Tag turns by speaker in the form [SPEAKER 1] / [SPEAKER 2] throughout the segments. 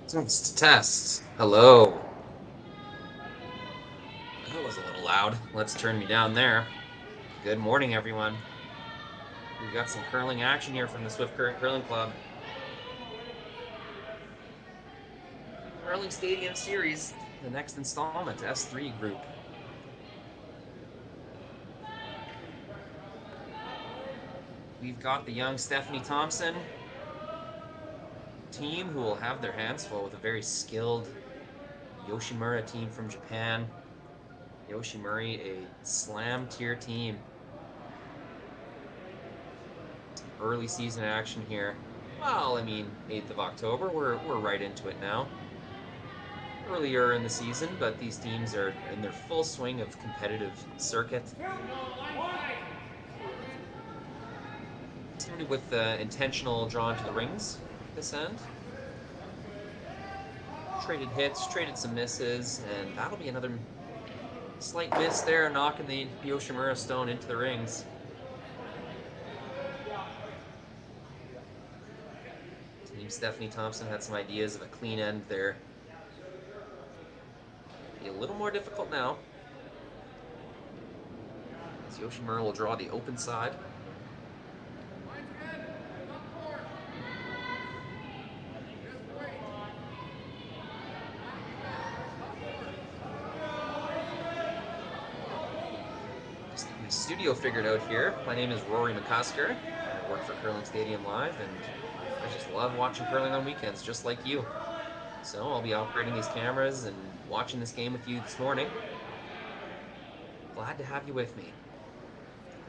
[SPEAKER 1] Test. Hello. That was a little loud. Let's turn me down there. Good morning, everyone. We've got some curling action here from the Swift Current Curling Club. Curling Stadium Series, the next installment, S3 group. We've got the young Stephanie Thompson team who will have their hands full with a very skilled Yoshimura team from Japan. Yoshimura, a slam tier team. Some early season action here. Well, 8th of October, we're right into it now. Earlier in the season, but these teams are in their full swing of competitive circuit. Started with intentional drawn to the rings this end. Traded hits, traded some misses, and that'll be another slight miss there, knocking the Yoshimura stone into the rings. Team Stephanie Thompson had some ideas of a clean end there. Be a little more difficult now, as Yoshimura will draw the open side. Studio figured out here. My name is Rory McCusker. I work for Curling Stadium Live, and I just love watching curling on weekends, just like you. So I'll be operating these cameras and watching this game with you this morning. Glad to have you with me.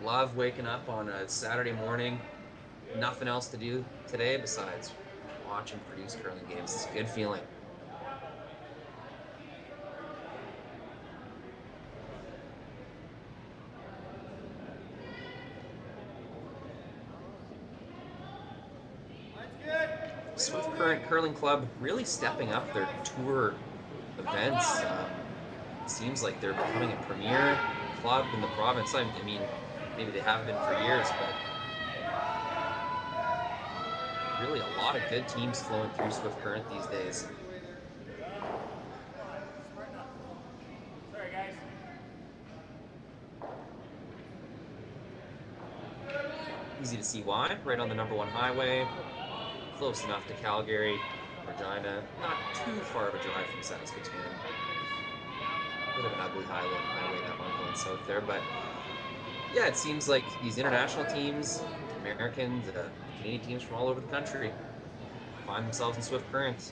[SPEAKER 1] Love waking up on a Saturday morning, nothing else to do today besides watch and produce curling games. It's a good feeling. Swift Current Curling Club really stepping up their tour events. It seems like they're becoming a premier club in the province. Maybe they haven't been for years, but really a lot of good teams flowing through Swift Current these days.
[SPEAKER 2] Sorry, guys.
[SPEAKER 1] Easy to see why. Right on the #1 highway. Close enough to Calgary, Regina. Not too far of a drive from Saskatchewan. A bit of an ugly highway that one going south there, but yeah, it seems like these international teams, Americans, Canadian teams from all over the country find themselves in Swift Current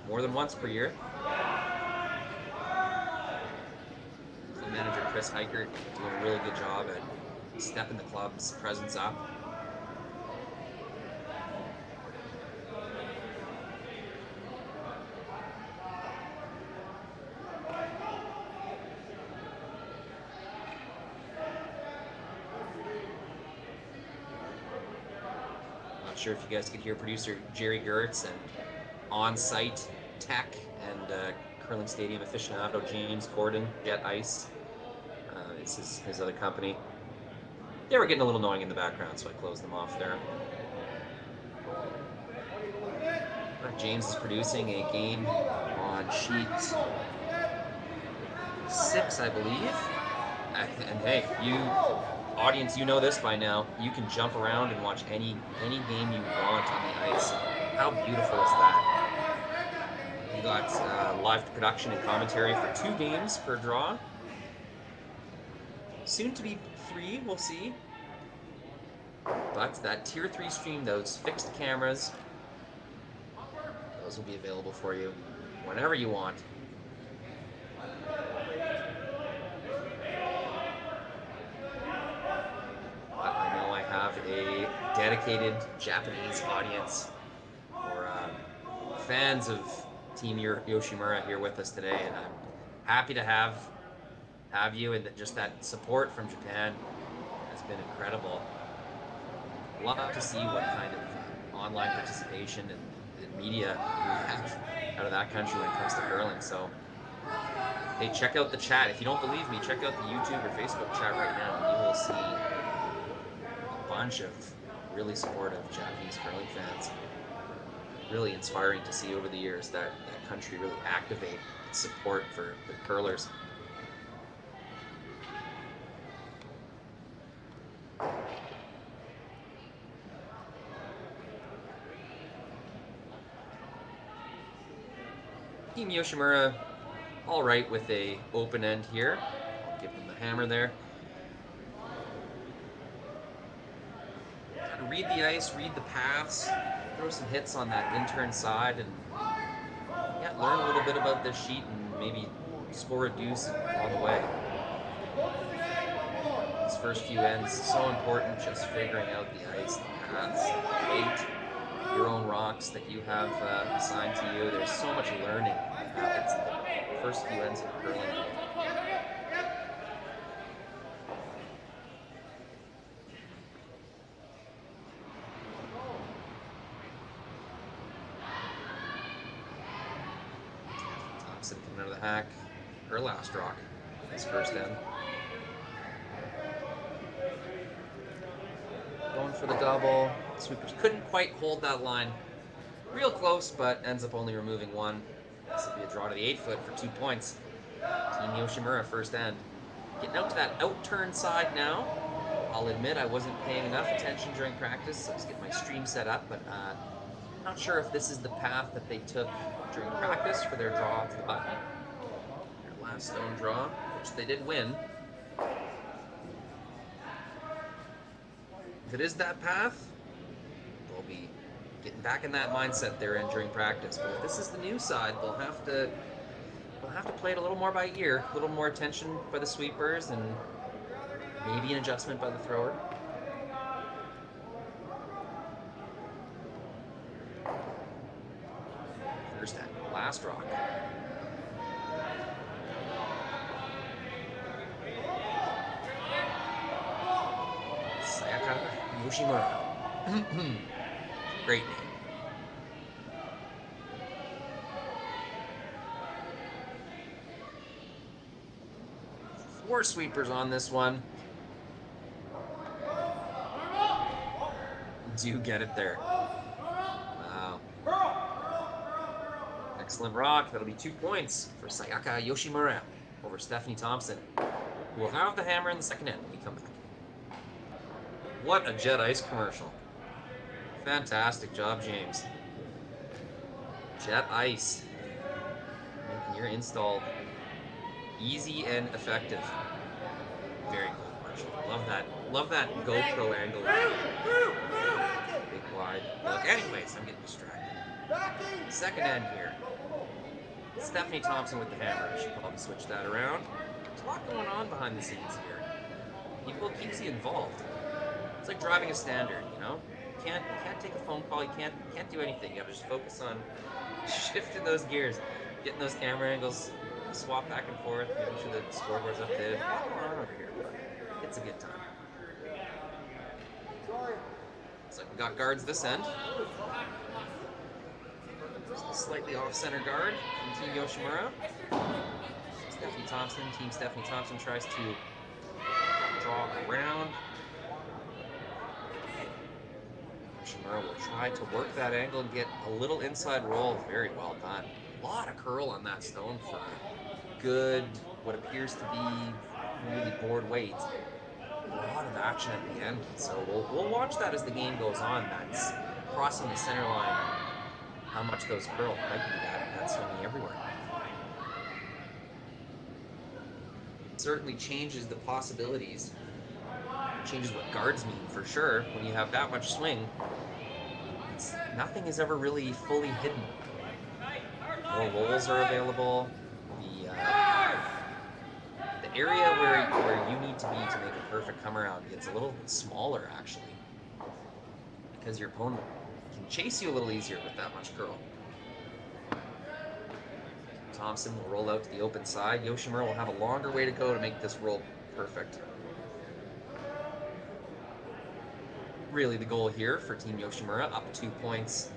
[SPEAKER 1] more than once per year. Club manager Chris Heichert doing a really good job at stepping the club's presence up. Sure if you guys could hear producer Jerry Gertz and on-site tech and curling stadium aficionado James Gordon, Jet Ice. It's his other company. They were getting a little annoying in the background, so I closed them off there. James is producing a game on sheet 6, I believe. And hey, audience, you know this by now. You can jump around and watch any game you want on the ice. How beautiful is that? You got live production and commentary for 2 games per draw. Soon to be 3, we'll see. But that Tier 3 stream, those fixed cameras, those will be available for you whenever you want. A dedicated Japanese audience or fans of Team Yoshimura here with us today, and I'm happy to have you, and just that support from Japan has been incredible. Love to see what kind of online participation and media we have out of that country when it comes to curling. So hey, check out the chat. If you don't believe me, check out the YouTube or Facebook chat right now, and you will see bunch of really supportive Japanese curling fans. really inspiring to see over the years that country really activate support for the curlers. Team Yoshimura, all right with a open end here. I'll give them the hammer there. Gotta read the ice, read the paths, throw some hits on that in-turn side, and yeah, learn a little bit about this sheet and maybe score a deuce on the way. These first few ends, so important, just figuring out the ice, the paths, the weight, your own rocks that you have assigned to you. There's so much learning that happens in the first few ends of a curling game. Thompson coming out of the hack, her last rock, this first end. Going for the double. Sweepers couldn't quite hold that line. Real close, but ends up only removing one. This will be a draw to the 8-foot for 2 points. Team Yoshimura first end. Getting out to that out-turn side now. I'll admit I wasn't paying enough attention during practice. I was getting my stream set up, but not sure if this is the path that they took during practice for their draw to the button. Their last stone draw, which they did win. If it is that path, they'll be getting back in that mindset they're in during practice. But if this is the new side, they'll have to play it a little more by ear, a little more attention by the sweepers, and maybe an adjustment by the thrower. First end, last rock. Sayaka Yoshimura. Great name. Four sweepers on this one. Do get it there. Wow. Excellent rock. That'll be 2 points for Sayaka Yoshimura over Stephanie Thompson, who will have the hammer in the second end when we come back. What a Jet Ice commercial. Fantastic job, James. Jet Ice. Making your install easy and effective. Very cool commercial. Love that GoPro angle. Big wide look. Anyways, I'm getting distracted. Second end here. Stephanie Thompson with the hammer. I should probably switch that around. There's a lot going on behind the scenes here. People keeps you involved. It's like driving a standard, you know? You can't take a phone call, you can't do anything. You gotta just focus on shifting those gears, getting those camera angles, swap back and forth, making sure the scoreboard's updated. What's going on over here? But it's a good time. Looks like we got guards this end. Just a slightly off-center guard from Team Yoshimura. Team Stephanie Thompson tries to draw around. Yoshimura will try to work that angle and get a little inside roll. Very well done. A lot of curl on that stone for good, what appears to be really board weight. A lot of action at the end. So we'll watch that as the game goes on. That's crossing the center line. How much those curl might be that swinging everywhere. It certainly changes the possibilities. Changes what guards mean for sure. When you have that much swing, nothing is ever really fully hidden. More rolls are available. The area where you need to be to make a perfect come around gets a little smaller actually, because your opponent can chase you a little easier with that much curl. Thompson will roll out to the open side. Yoshimura will have a longer way to go to make this roll perfect. Really the goal here for Team Yoshimura, up 2 points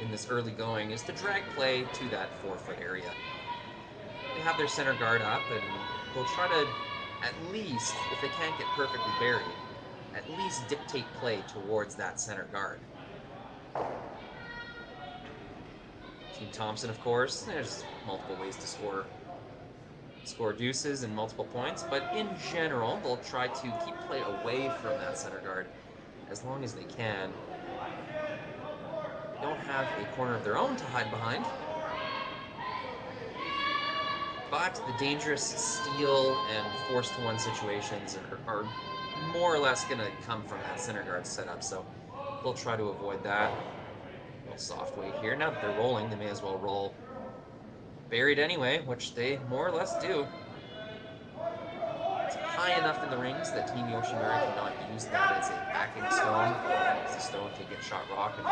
[SPEAKER 1] in this early going, is to drag play to that 4-foot area. They have their center guard up, and they'll try to, at least, if they can't get perfectly buried, at least dictate play towards that center guard. Team Thompson, of course, there's multiple ways to score deuces and multiple points, but in general, they'll try to keep play away from that center guard as long as they can. They don't have a corner of their own to hide behind, but the dangerous steal and force-to-one situations are more or less going to come from that center guard setup, so they'll try to avoid that. A little soft weight here. Now that they're rolling, they may as well roll buried anyway, which they more or less do. It's high enough in the rings that Team Yoshimura cannot use that as a backing stone. As the stone can get shot rock and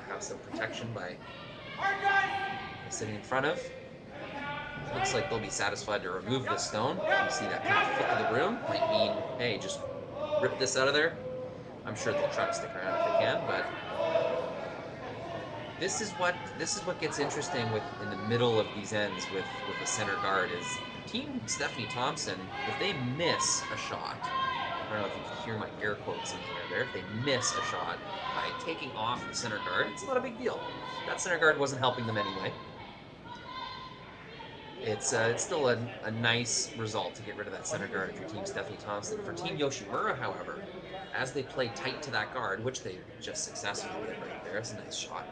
[SPEAKER 1] have some protection by sitting in front of. Looks like they'll be satisfied to remove this stone. You see that kind of flick of the broom. Might mean, hey, just rip this out of there. I'm sure they'll try to stick around if they can, but this is what gets interesting in the middle of these ends with the center guard is Team Stephanie Thompson, if they miss a shot, I don't know if you can hear my air quotes in the air there, if they miss a shot by taking off the center guard, it's not a big deal. That center guard wasn't helping them anyway. It's still a nice result to get rid of that center guard if you're Team Stephanie Thompson. For Team Yoshimura, however, as they play tight to that guard, which they just successfully did right there, it's a nice shot.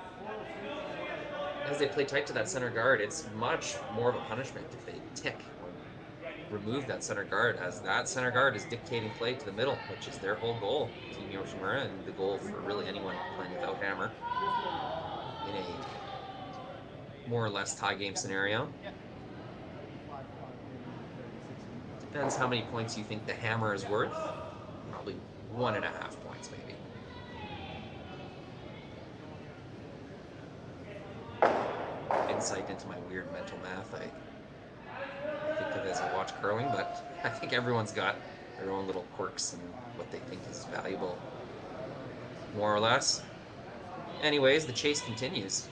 [SPEAKER 1] As they play tight to that center guard, it's much more of a punishment if they tick or remove that center guard, as that center guard is dictating play to the middle, which is their whole goal, Team Yoshimura, and the goal for really anyone playing without hammer in a more or less tie game scenario. Depends how many points you think the hammer is worth. Probably 1.5 points, maybe. Insight into my weird mental math. I think of it as I watch curling, but I think everyone's got their own little quirks and what they think is valuable, more or less. Anyways, the chase continues.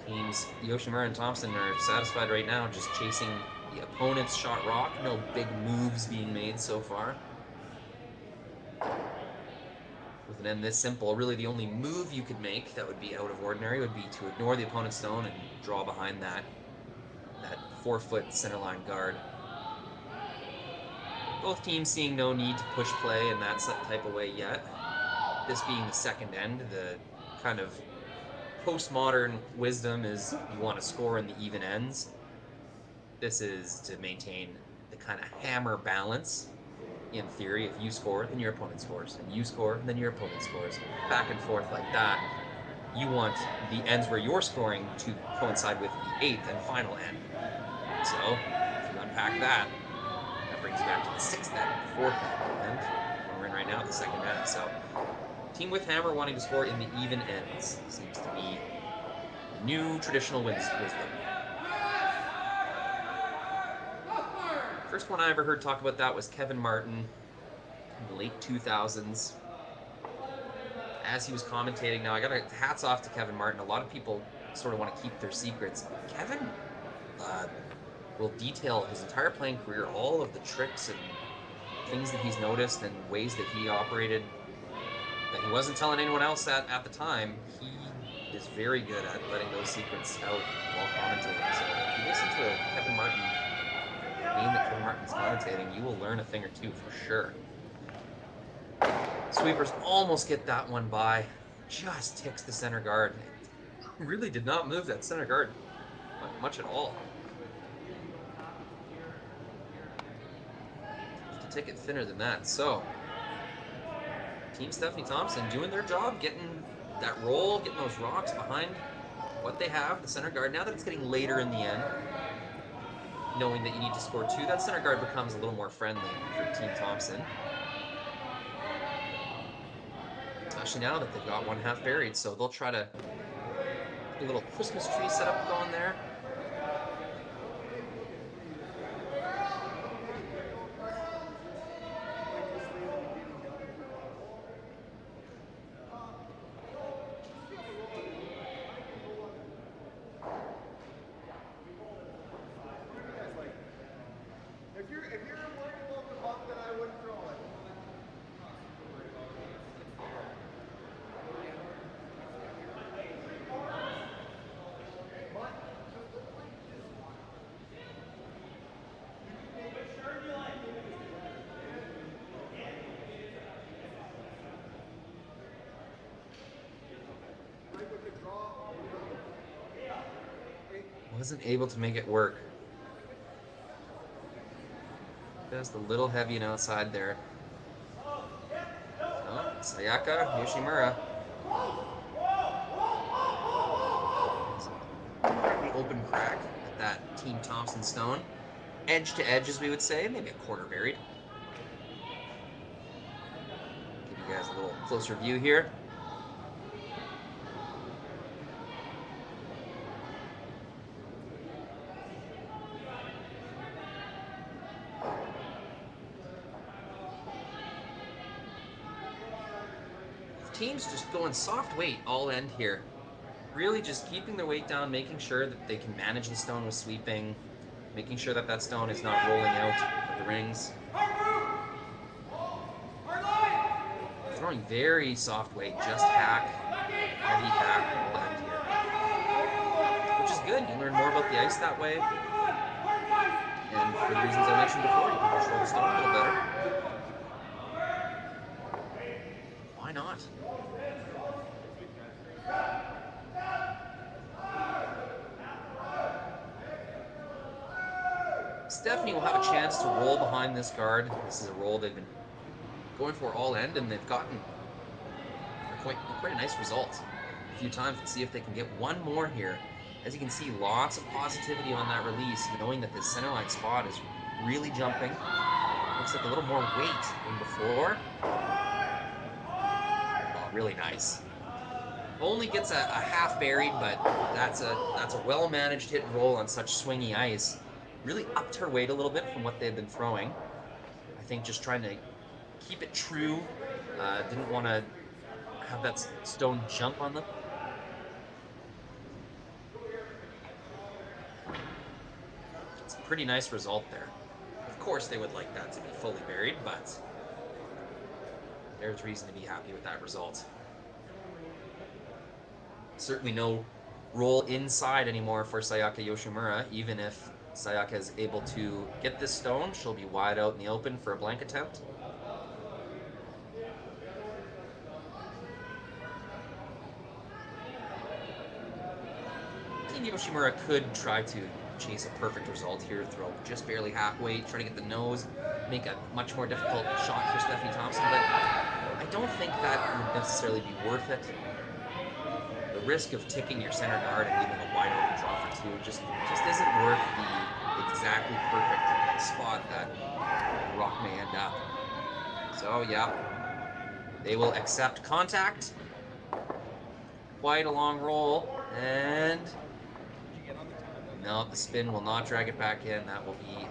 [SPEAKER 1] Teams Yoshimura and Thompson are satisfied right now, just chasing the opponent's shot rock. No big moves being made so far. With an end this simple, really the only move you could make that would be out of ordinary would be to ignore the opponent's stone and draw behind that 4-foot centerline guard. Both teams seeing no need to push play in that type of way yet. This being the second end, the kind of postmodern wisdom is you want to score in the even ends. This is to maintain the kind of hammer balance. In theory, if you score, then your opponent scores, and you score, then your opponent scores. Back and forth like that. You want the ends where you're scoring to coincide with the 8th and final end. So, if you unpack that, that brings you back to the 6th end, the 4th end, and we're in right now the 2nd end. So, team with hammer wanting to score in the even ends seems to be new traditional wisdom. First one I ever heard talk about that was Kevin Martin in the late 2000s. As he was commentating, now I got hats off to Kevin Martin. A lot of people sort of want to keep their secrets. Kevin will detail his entire playing career, all of the tricks and things that he's noticed and ways that he operated that he wasn't telling anyone else at the time. He is very good at letting those secrets out while commentating. So if you listen to a Kevin Martin game that Kevin Martin's commentating, you will learn a thing or two for sure. Sweepers almost get that one by. Just ticks the center guard. It really did not move that center guard much at all. To tick it thinner than that. So, Team Stephanie Thompson doing their job, getting that roll, getting those rocks behind what they have, the center guard. Now that it's getting later in the end, knowing that you need to score 2, that center guard becomes a little more friendly for Team Thompson. Especially now that they've got 1/2 buried, so they'll try to put a little Christmas tree setup going there. Wasn't able to make it work. Just a little heavy and outside there. Oh, Sayaka Yoshimura. The open crack at that Team Thompson stone. Edge to edge, as we would say, maybe a quarter buried. Give you guys a little closer view here. Teams just going soft weight all end here. Really just keeping their weight down, making sure that they can manage the stone with sweeping, making sure that that stone is not rolling out of the rings. Throwing very soft weight, just hack, heavy hack all end here. Which is good, you learn more about the ice that way. And for the reasons I mentioned before, you can control the stone a little better. Why not? Stephanie will have a chance to roll behind this guard. This is a roll they've been going for all end, and they've gotten quite a nice result a few times. Let's see if they can get one more here. As you can see, lots of positivity on that release, knowing that this centerline spot is really jumping. Looks like a little more weight than before. Oh, really nice. Only gets a half buried, but that's a well-managed hit and roll on such swingy ice. Really upped her weight a little bit from what they've been throwing. I think just trying to keep it true. Didn't want to have that stone jump on them. It's a pretty nice result there. Of course they would like that to be fully buried, but there's reason to be happy with that result. Certainly no roll inside anymore for Sayaka Yoshimura. Even if Sayaka is able to get this stone, she'll be wide out in the open for a blank attempt. Team Yoshimura could try to chase a perfect result here, throw just barely half weight, try to get the nose, make a much more difficult shot for Stephanie Thompson, but I don't think that would necessarily be worth it. The risk of ticking your center guard and leaving a wide open draw for two just isn't worth the exactly perfect spot that rock may end up. So yeah, they will accept contact. Quite a long roll, and no, the spin will not drag it back in. That will be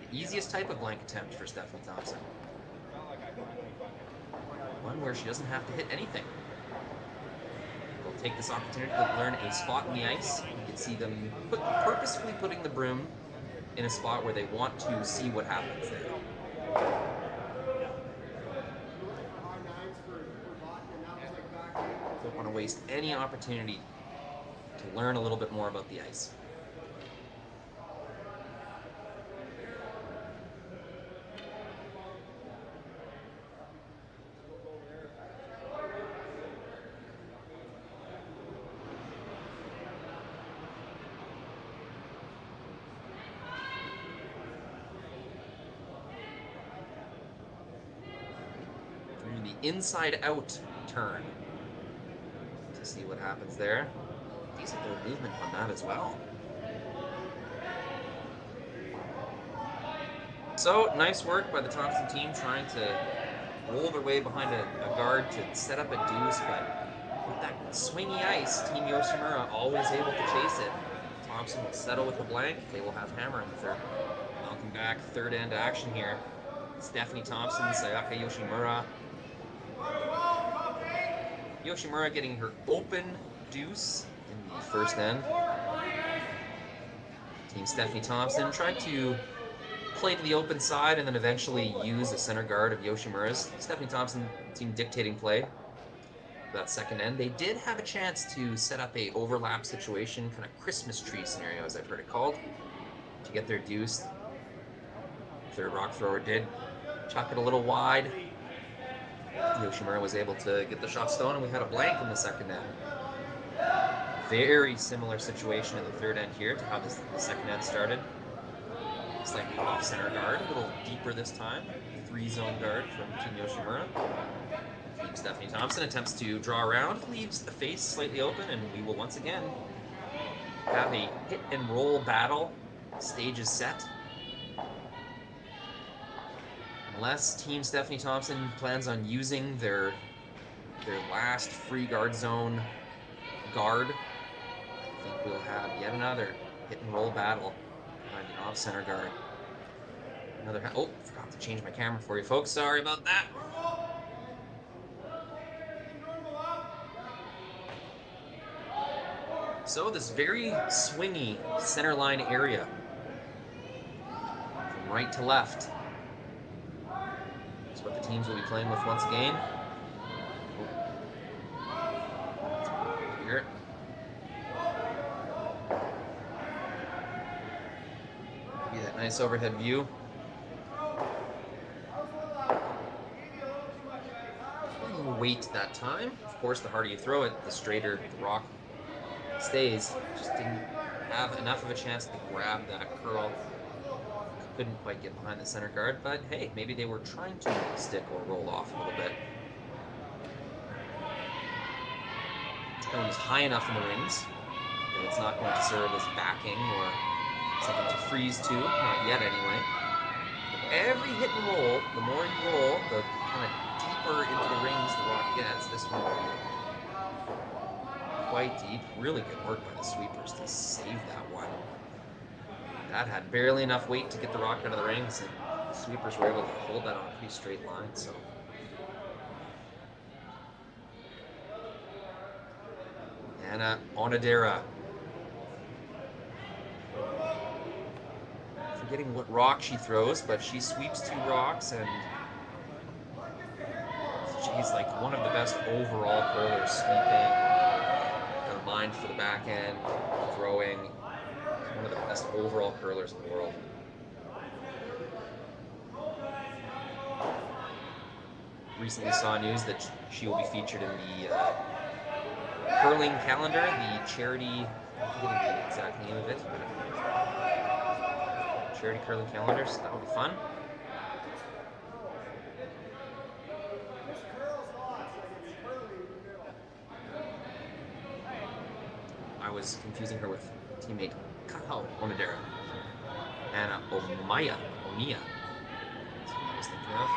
[SPEAKER 1] the easiest type of blank attempt for Stephanie Thompson. One where she doesn't have to hit anything. They'll take this opportunity to learn a spot in the ice. You can see them purposefully putting the broom in a spot where they want to see what happens there. Don't want to waste any opportunity to learn a little bit more about the ice. Inside out turn to see what happens there. Decent little movement on that as well. So nice work by the Thompson team trying to roll their way behind a guard to set up a deuce, but with that swingy ice, Team Yoshimura always able to chase it. Thompson will settle with a blank. They will have hammer in the third. Welcome back, third end action here. Stephanie Thompson, Sayaka Yoshimura. Yoshimura getting her open deuce in the first end. Team Stephanie Thompson trying to play to the open side and then eventually use the center guard of Yoshimura's. Stephanie Thompson team dictating play for that second end. They did have a chance to set up a overlap situation, kind of Christmas tree scenario as I've heard it called, to get their deuce. Third rock thrower did chuck it a little wide. Yoshimura was able to get the shot stone, and we had a blank in the second end. Very similar situation in the third end here to how the second end started. Slightly off center guard, a little deeper this time. 3-zone guard from Team Yoshimura. Team Stephanie Thompson attempts to draw around, leaves the face slightly open, and we will once again have a hit and roll battle. Stage is set. Unless Team Stephanie Thompson plans on using their last free guard zone guard, I think we'll have yet another hit and roll battle behind an off center guard. Oh, forgot to change my camera for you folks. Sorry about that. So this very swingy center line area, from right to left, is what the teams will be playing with once again. Here. Give you that nice overhead view. Weight that time. Of course, the harder you throw it, the straighter the rock stays. Just didn't have enough of a chance to grab that curl. Couldn't quite get behind the center guard, but hey, maybe they were trying to stick or roll off a little bit. That one is high enough in the rings that it's not going to serve as backing or something to freeze to, not yet anyway. Every hit and roll, the more you roll, the kind of deeper into the rings the rock gets. This one will be quite deep. Really good work by the sweepers to save that one. That had barely enough weight to get the rock out of the rings, and the sweepers were able to hold that on a pretty straight line. So Anna Onodera. Forgetting what rock she throws, but she sweeps 2 rocks, and she's like one of the best overall curlers, sweeping, got a mind for the back end, throwing. She's one of the best overall curlers in the world. Recently saw news that she will be featured in the curling calendar, the charity, I'm forgetting the exact name of it, but charity curling calendar, so that will be fun. I was confusing her with teammate Kakao Onodera. Anna Omiya. That's what I was thinking of.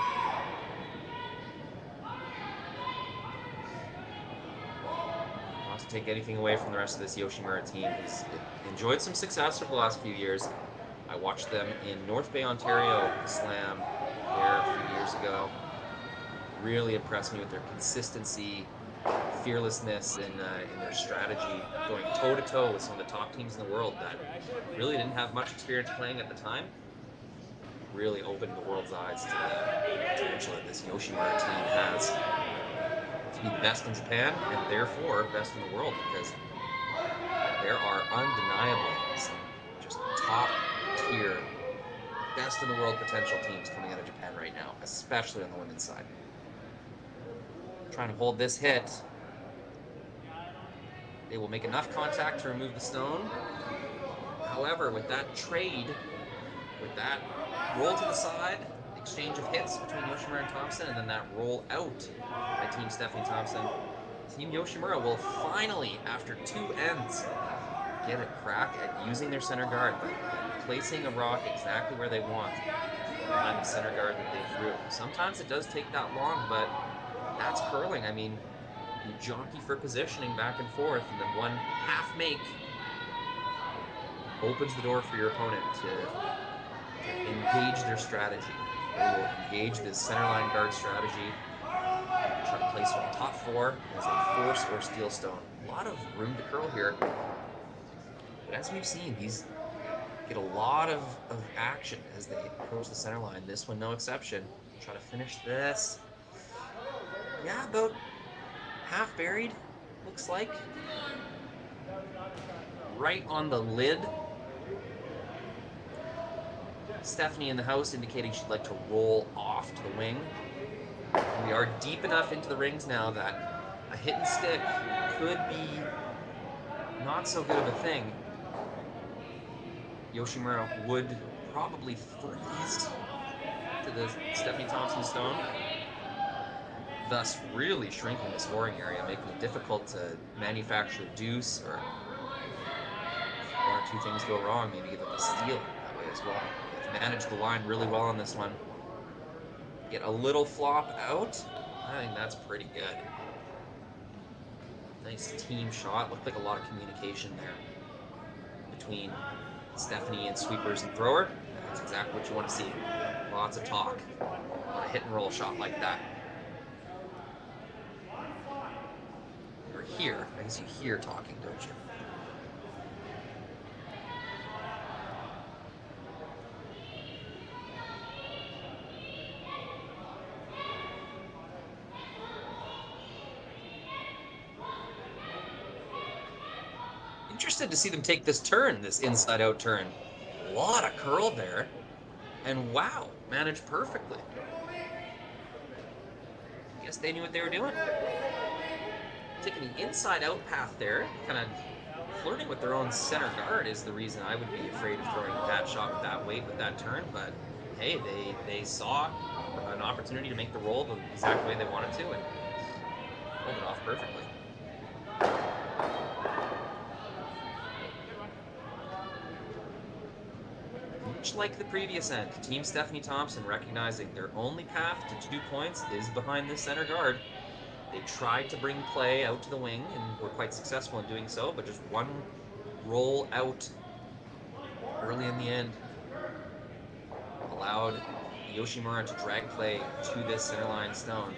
[SPEAKER 1] Not to take anything away from the rest of this Yoshimura team, who's enjoyed some success over the last few years. I watched them in North Bay, Ontario, Slam there a few years ago. Really impressed me with their consistency, fearlessness in their strategy, going toe-to-toe with some of the top teams in the world that really didn't have much experience playing at the time. Really opened the world's eyes to the potential that this Yoshimura team has to be the best in Japan and therefore best in the world, because there are undeniable, some just top-tier, best in the world potential teams coming out of Japan right now, especially on the women's side. Trying to hold this hit. They will make enough contact to remove the stone. However, with that trade, with that roll to the side, exchange of hits between Yoshimura and Thompson, and then that roll out by Team Stephanie Thompson, Team Yoshimura will finally, after 2 ends, get a crack at using their center guard by placing a rock exactly where they want behind the center guard that they threw. Sometimes it does take that long, but that's curling. I mean, you jockey for positioning back and forth, and then one half make opens the door for your opponent to engage their strategy. They will engage this centerline guard strategy, try to place one top 4 as a force or steel stone. A lot of room to curl here. But as we've seen, these get a lot of action as they approach the center line. This one, no exception. Try to finish this. Yeah, about half buried, looks like. Right on the lid. Stephanie in the house indicating she'd like to roll off to the wing. We are deep enough into the rings now that a hit and stick could be not so good of a thing, Yoshimura would probably freeze to the Stephanie Thompson stone, thus really shrinking the scoring area, making it difficult to manufacture deuce, or if one or two things go wrong, maybe give up a steal that way as well. They've managed the line really well on this one. Get a little flop out. I think that's pretty good. Nice team shot. Looked like a lot of communication there between Stephanie and sweepers and thrower. That's exactly what you want to see. Lots of talk on a hit and roll shot like that. Or hear. I guess you hear talking, don't you? Interested to see them take this turn, this inside-out turn. A lot of curl there. And wow, managed perfectly. I guess they knew what they were doing. Taking the inside-out path there, kind of flirting with their own center guard is the reason I would be afraid of throwing that shot with that weight, with that turn. But hey, they saw an opportunity to make the roll the exact way they wanted to and pulled it off perfectly. Much like the previous end, Team Stephanie Thompson recognizing their only path to 2 points is behind this center guard. They tried to bring play out to the wing and were quite successful in doing so, but just one roll out early in the end allowed Yoshimura to drag play to this centerline stone.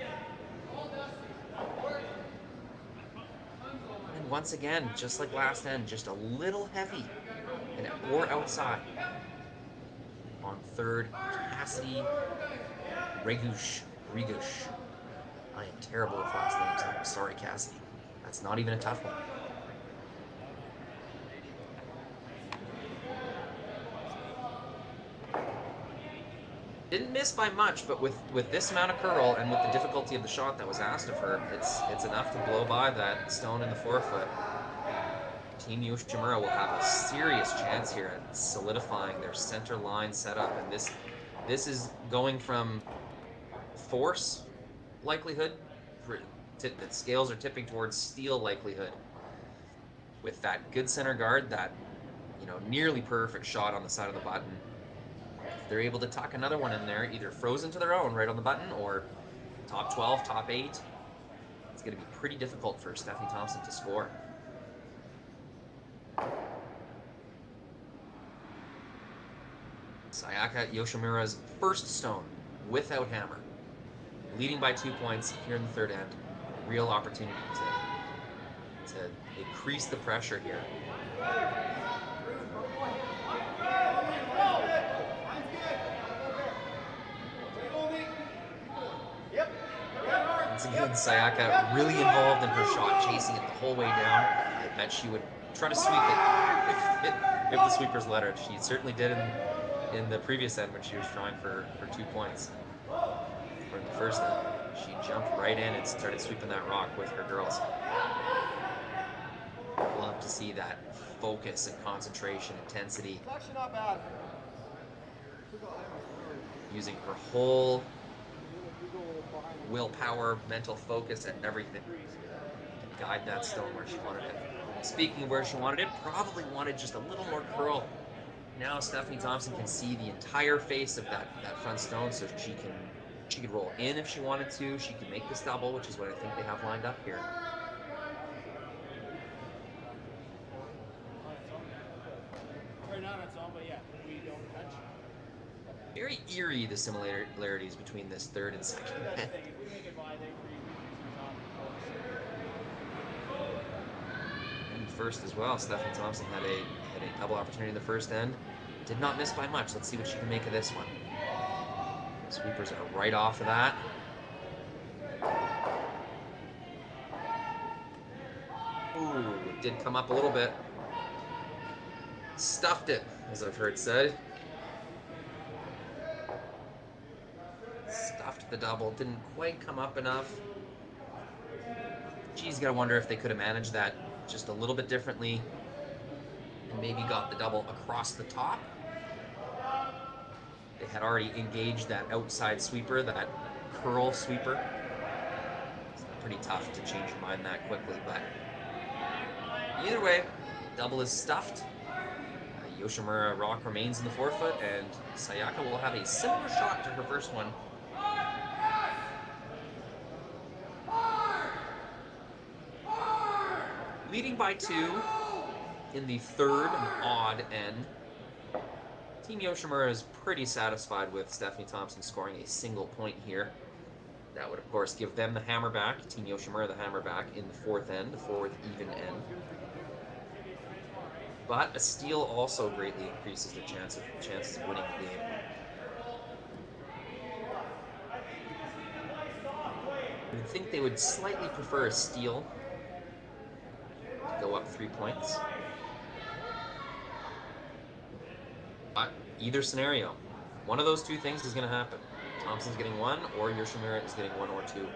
[SPEAKER 1] And once again, just like last end, just a little heavy and or outside. On third, Cassidy Regush. I am terrible with last names. I'm sorry, Cassidy. That's not even a tough one. Didn't miss by much, but with this amount of curl and with the difficulty of the shot that was asked of her, it's enough to blow by that stone in the forefoot. Team Yoshimura will have a serious chance here at solidifying their center line setup, and this is going from force likelihood, the scales are tipping towards steal likelihood. With that good center guard, that nearly perfect shot on the side of the button, if they're able to tuck another one in there, either frozen to their own right on the button or top 12, top 8, it's going to be pretty difficult for Stephanie Thompson to score. Sayaka Yoshimura's first stone without hammer. Leading by 2 points here in the third end. Real opportunity to increase the pressure here. Once again, Sayaka really involved in her shot, chasing it the whole way down. I bet she would try to sweep it if the sweepers let her. She certainly did in the previous end when she was trying for 2 points. For the first end, she jumped right in and started sweeping that rock with her girls. Love to see that focus and concentration, intensity. Using her whole willpower, mental focus, and everything to guide that stone where she wanted it. Speaking of where she wanted it, probably wanted just a little more curl. Now Stephanie Thompson can see the entire face of that front stone, so she could roll in if she wanted to. She can make this double, which is what I think they have lined up here. Very eerie, the similarities between this third and second. And first as well, Stephanie Thompson had a double opportunity in the first end. Did not miss by much. Let's see what she can make of this one. Sweepers are right off of that. Ooh, it did come up a little bit. Stuffed it, as I've heard said. Stuffed the double, didn't quite come up enough. Geez, gotta wonder if they could have managed that just a little bit differently and maybe got the double across the top. They had already engaged that outside sweeper, that curl sweeper. It's pretty tough to change your mind that quickly, but either way, double is stuffed. Yoshimura rock remains in the forefoot, and Sayaka will have a similar shot to her first one. Leading by 2 in the third odd end. Team Yoshimura is pretty satisfied with Stephanie Thompson scoring a single point here. That would, of course, give them the hammer back, Team Yoshimura the hammer back in the fourth end, the fourth even end. But a steal also greatly increases their chances of winning the game. I would think they would slightly prefer a steal to go up 3 points. But either scenario, one of those two things is going to happen. Thompson's getting 1, or Yoshimura is getting 1 or 2.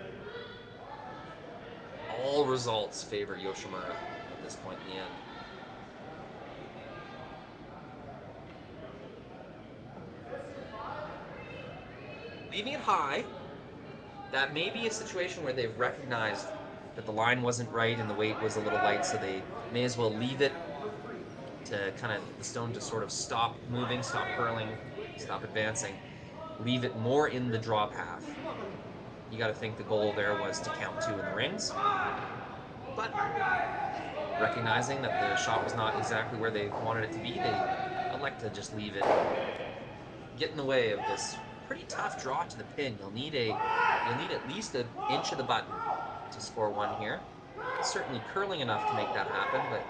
[SPEAKER 1] All results favor Yoshimura at this point in the end. Leaving it high, that may be a situation where they've recognized that the line wasn't right and the weight was a little light, so they may as well leave it to kind of the stone to sort of stop moving, stop curling, stop advancing, leave it more in the draw path. You got to think the goal there was to count 2 in the rings, but recognizing that the shot was not exactly where they wanted it to be, they elect to just leave it, get in the way of this pretty tough draw to the pin. You'll need at least an inch of the button to score 1 here. It's certainly curling enough to make that happen, but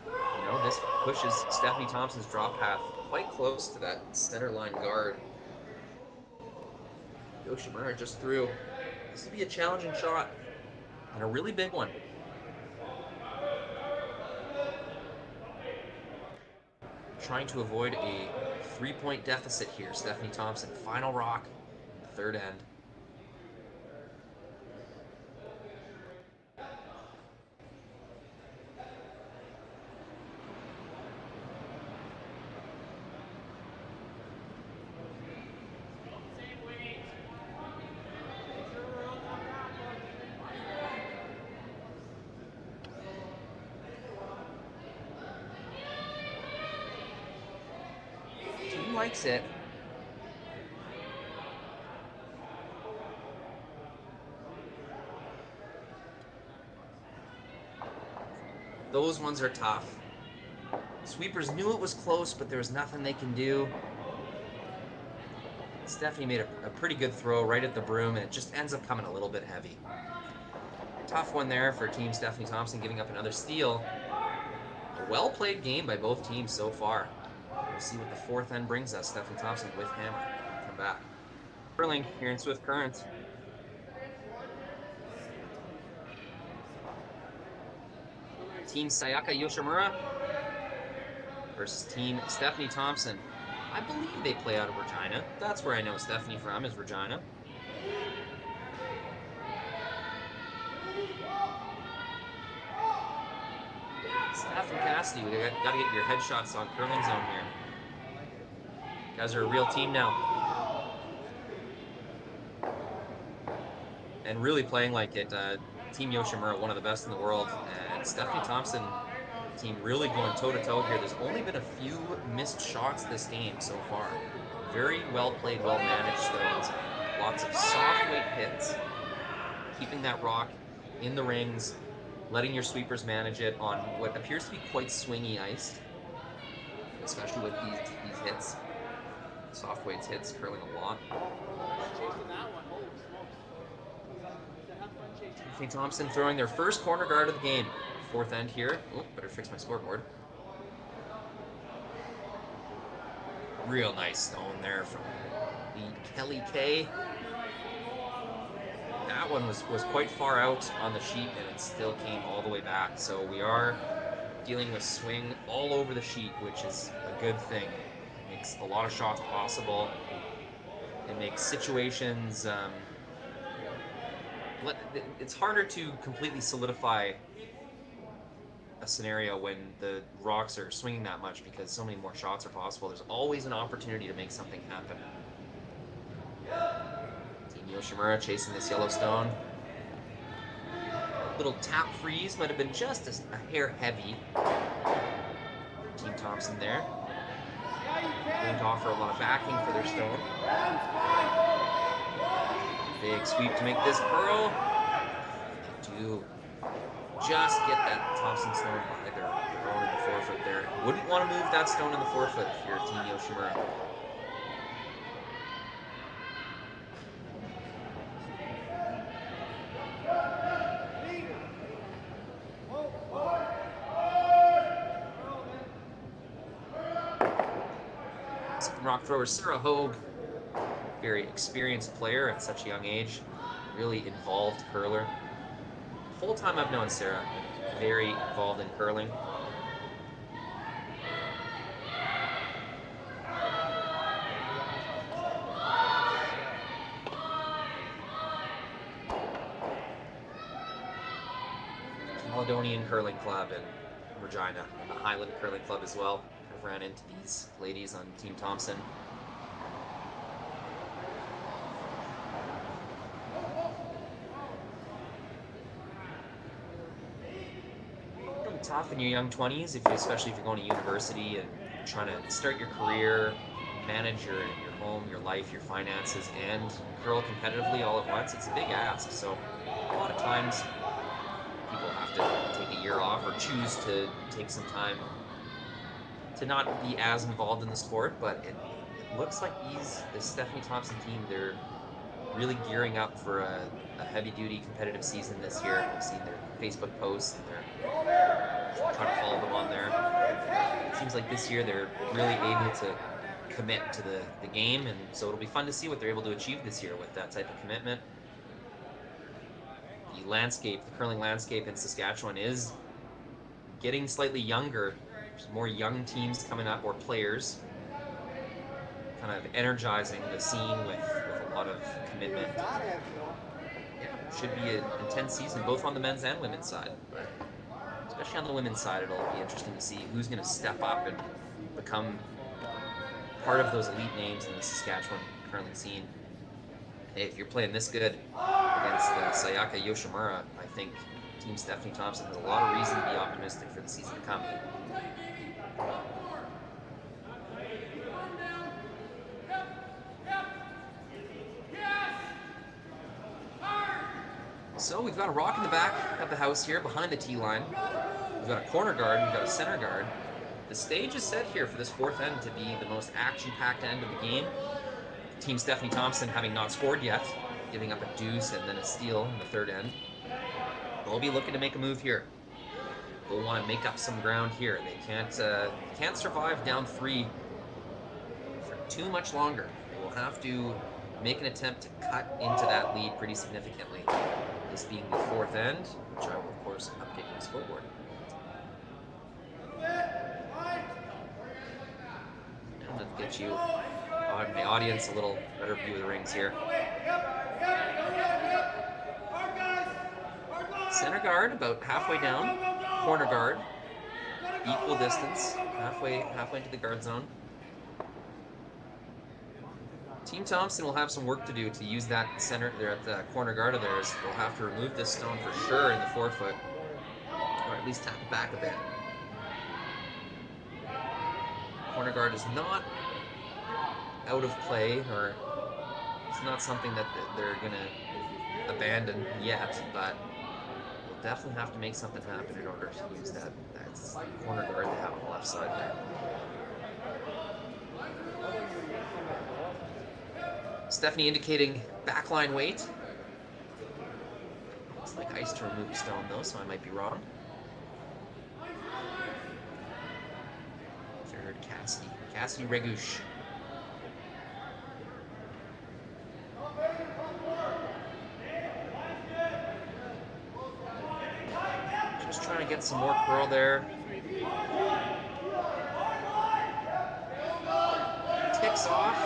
[SPEAKER 1] you know, this pushes Stephanie Thompson's draw path quite close to that center line guard. Yoshimura just threw. This will be a challenging shot and a really big one. Trying to avoid a 3-point deficit here. Stephanie Thompson, final rock, third end. Likes it. Those ones are tough. Sweepers knew it was close, but there was nothing they can do. Stephanie made a pretty good throw right at the broom, and it just ends up coming a little bit heavy. Tough one there for Team Stephanie Thompson, giving up another steal. A well-played game by both teams so far. We'll see what the fourth end brings us. Stephanie Thompson with hammer. Come back. Curling here in Swift Current. Team Sayaka Yoshimura versus Team Stephanie Thompson. I believe they play out of Regina. That's where I know Stephanie from, is Regina. Steph and Cassidy, we got to get your headshots on curling zone here. You guys are a real team now. And really playing like it. Team Yoshimura, one of the best in the world. And Stephanie Thompson team really going toe-to-toe here. There's only been a few missed shots this game so far. Very well played, well managed stones. Lots of soft weight hits. Keeping that rock in the rings. Letting your sweepers manage it on what appears to be quite swingy ice, especially with these hits. Soft weights hits, curling a lot. Stephanie Thompson throwing their first corner guard of the game. Fourth end here. Oh, better fix my scoreboard. Real nice stone there from the Kelly K. That one was quite far out on the sheet, and it still came all the way back. So we are dealing with swing all over the sheet, which is a good thing. It makes a lot of shots possible. It makes situations... it's harder to completely solidify a scenario when the rocks are swinging that much because so many more shots are possible. There's always an opportunity to make something happen. Team Yoshimura chasing this yellow stone. Little tap freeze might have been just a hair heavy. Team Thompson there. Going to offer a lot of backing for their stone. Big sweep to make this curl. They do just get that Thompson stone by their own in the forefoot there. Wouldn't want to move that stone in the forefoot if you're Team Yoshimura. Second rock thrower, Sarah Hogue. Very experienced player at such a young age. Really involved curler. The whole time I've known Sarah, very involved in curling. Caledonian Curling Club in Regina, and the Highland Curling Club as well. I've ran into these ladies on Team Thompson. Tough in your young 20s, especially if you're going to university and trying to start your career, manage your home, your life, your finances, and curl competitively all at once. It's a big ask. So a lot of times people have to take a year off or choose to take some time to not be as involved in the sport. But it looks like the Stephanie Thompson team, they're really gearing up for a heavy-duty competitive season this year. I've seen their Facebook posts and they're trying to follow them on there. It seems like this year they're really able to commit to the game, and so it'll be fun to see what they're able to achieve this year with that type of commitment. The curling landscape in Saskatchewan is getting slightly younger. There's more young teams coming up, or players, kind of energizing the scene with a lot of commitment. Yeah, should be an intense season, both on the men's and women's side. But especially on the women's side, it'll be interesting to see who's going to step up and become part of those elite names in the Saskatchewan curling scene. Hey, if you're playing this good against Sayaka Yoshimura, I think Team Stephanie Thompson has a lot of reason to be optimistic for the season to come. So we've got a rock in the back of the house here, behind the tee line. We've got a corner guard, we've got a center guard. The stage is set here for this fourth end to be the most action-packed end of the game. Team Stephanie Thompson having not scored yet, giving up a deuce and then a steal in the third end. They'll be looking to make a move here. They'll want to make up some ground here. They can't survive down 3 for too much longer. They will have to make an attempt to cut into that lead pretty significantly. This being the fourth end, which I will, of course, update on the scoreboard. And let's get you, on the audience, a little better view of the rings here. Center guard about halfway down. Corner guard, equal distance, halfway into the guard zone. Team Thompson will have some work to do to use that center there at the corner guard of theirs. They'll have to remove this stone for sure in the forefoot, or at least tap it back a bit. Corner guard is not out of play, or it's not something that they're going to abandon yet, but they'll definitely have to make something happen in order to use that corner guard they have on the left side there. Stephanie indicating backline weight. Looks like ice to remove a stone though, so I might be wrong. Third, Cassidy Regouche. Just trying to get some more curl there. Ticks off.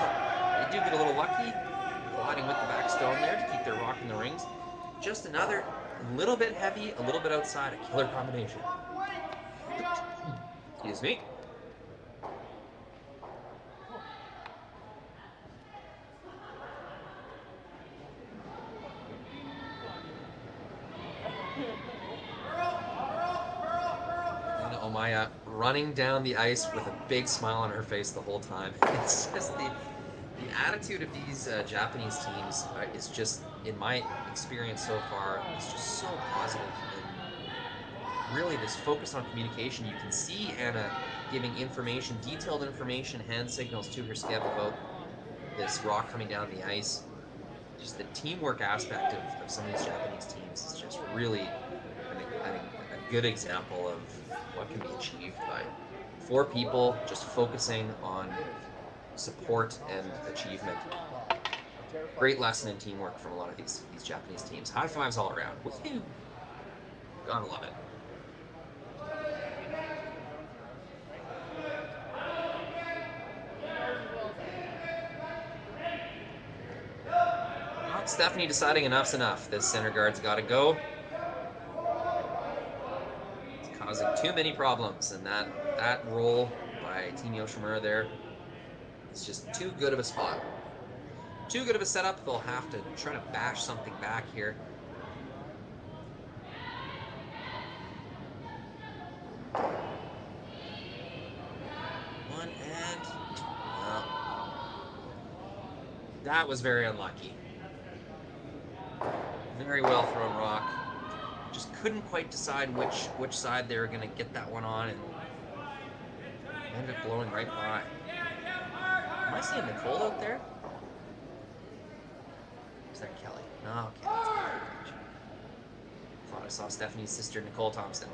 [SPEAKER 1] They do get a little lucky, colliding with the back stone there to keep their rock in the rings. Just another, a little bit heavy, a little bit outside, a killer combination. Excuse me. And Omaya running down the ice with a big smile on her face the whole time. It's just the attitude of these Japanese teams is just, in my experience so far, is just so positive. And really, this focus on communication. You can see Anna giving information, detailed information, hand signals to her skip about this rock coming down the ice. Just the teamwork aspect of some of these Japanese teams is just really, I think, a good example of what can be achieved by 4 people just focusing on support and achievement. Great lesson in teamwork from a lot of these Japanese teams. High fives all around. Woohoo! Gotta love it. Well, Stephanie deciding enough's enough. This center guard's got to go. It's causing too many problems, and that roll by Team Yoshimura there is just too good of a spot. Too good of a setup. They'll have to try to bash something back here. One and... well, that was very unlucky. Very well thrown rock. Just couldn't quite decide which side they were going to get that one on, and ended up blowing right by. Am I seeing Nicole out there? Is that Kelly? No, okay, that's Kelly. Thought I saw Stephanie's sister, Nicole Thompson.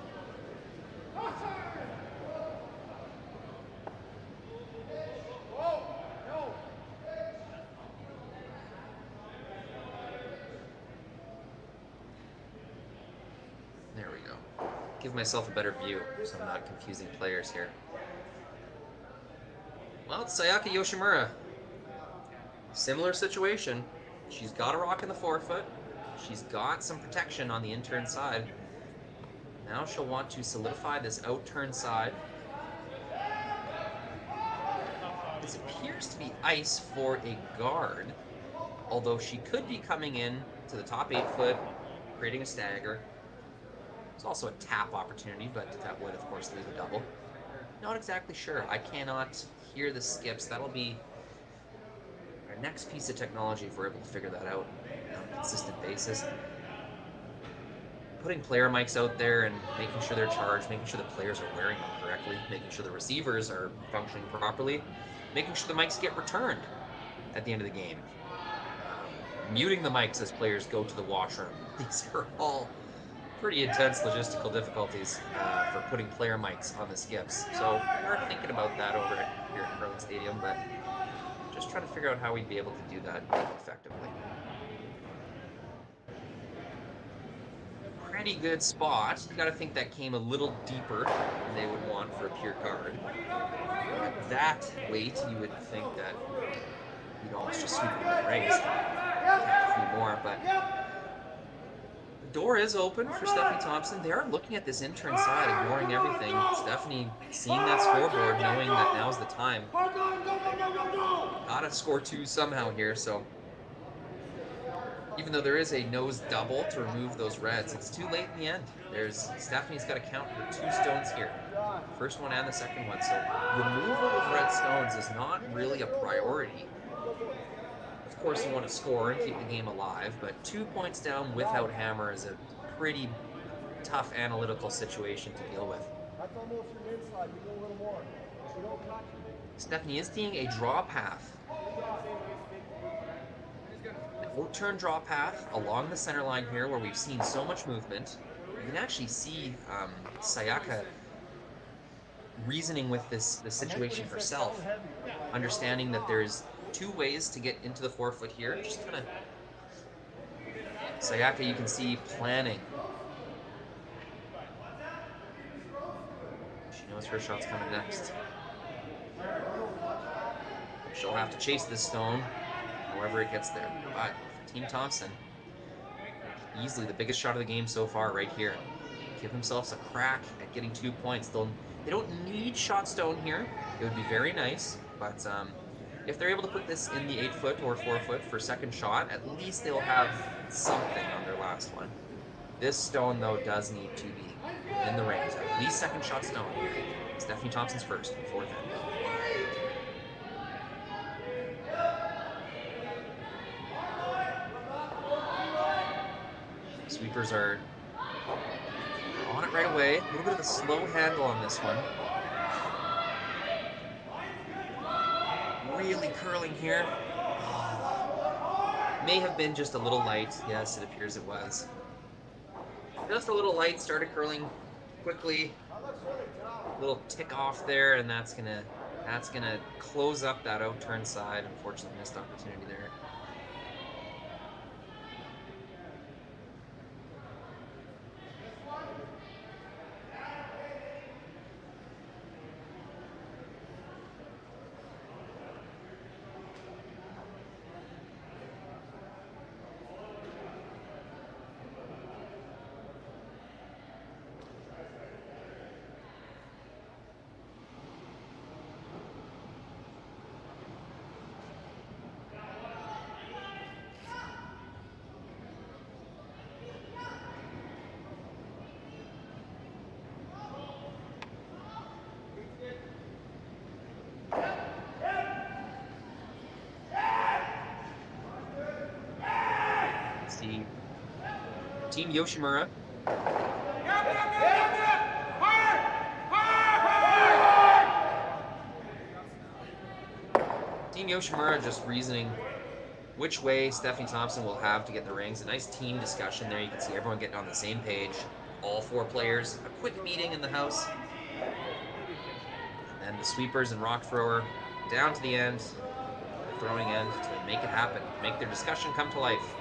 [SPEAKER 1] There we go. Give myself a better view so I'm not confusing players here. Well, it's Sayaka Yoshimura. Similar situation. She's got a rock in the forefoot. She's got some protection on the in-turn side. Now she'll want to solidify this out-turn side. This appears to be ice for a guard, although she could be coming in to the top 8 foot, creating a stagger. It's also a tap opportunity, but that would, of course, leave a double. Not exactly sure. I cannot hear the skips. That'll be our next piece of technology if we're able to figure that out on a consistent basis. Putting player mics out there and making sure they're charged, making sure the players are wearing them correctly, making sure the receivers are functioning properly, making sure the mics get returned at the end of the game. Muting the mics as players go to the washroom. These are all pretty intense logistical difficulties for putting player mics on the skips. So we're thinking about that over here at Carlin Stadium, but just trying to figure out how we'd be able to do that effectively. Pretty good spot. You got to think that came a little deeper than they would want for a pure guard. At that weight, you would think that you'd almost just sweep it in the rings. A few more, but the door is open for Stephanie Thompson. They are looking at this in-turn side, ignoring everything. Stephanie seeing that scoreboard, knowing that now's the time. Gotta score 2 somehow here, so even though there is a nose double to remove those reds, it's too late in the end. Stephanie's got to count her 2 stones here. First one and the second one. So removal of red stones is not really a priority. Of course, you want to score and keep the game alive, but 2 points down without hammer is a pretty tough analytical situation to deal with. Stephanie is seeing a draw path. Out-turn draw path along the center line here where we've seen so much movement. You can actually see Sayaka reasoning with this situation herself, understanding that there's 2 ways to get into the forefoot here. Just kind of Sayaka, you can see planning. She knows her shot's coming next. She'll have to chase this stone however it gets there. But Team Thompson, easily the biggest shot of the game so far right here. Give themselves a crack at getting 2 points. They'll They don't need shot stone here. It would be very nice, but if they're able to put this in the 8-foot or 4-foot for second shot, at least they'll have something on their last one. This stone, though, does need to be in the rings. At least second shot stone here. Stephanie Thompson's first, fourth end. Sweepers are on it right away. A little bit of a slow handle on this one. Really curling here. May have been just a little light. Yes, it appears it was. Just a little light, started curling quickly. A little tick off there, and that's gonna close up that out turn side. Unfortunately, missed opportunity there. Team Yoshimura. Team Yoshimura just reasoning which way Stephanie Thompson will have to get the rings. A nice team discussion there. You can see everyone getting on the same page. All 4 players. A quick meeting in the house. And the sweepers and rock thrower down to the end. The throwing end to make it happen. Make their discussion come to life.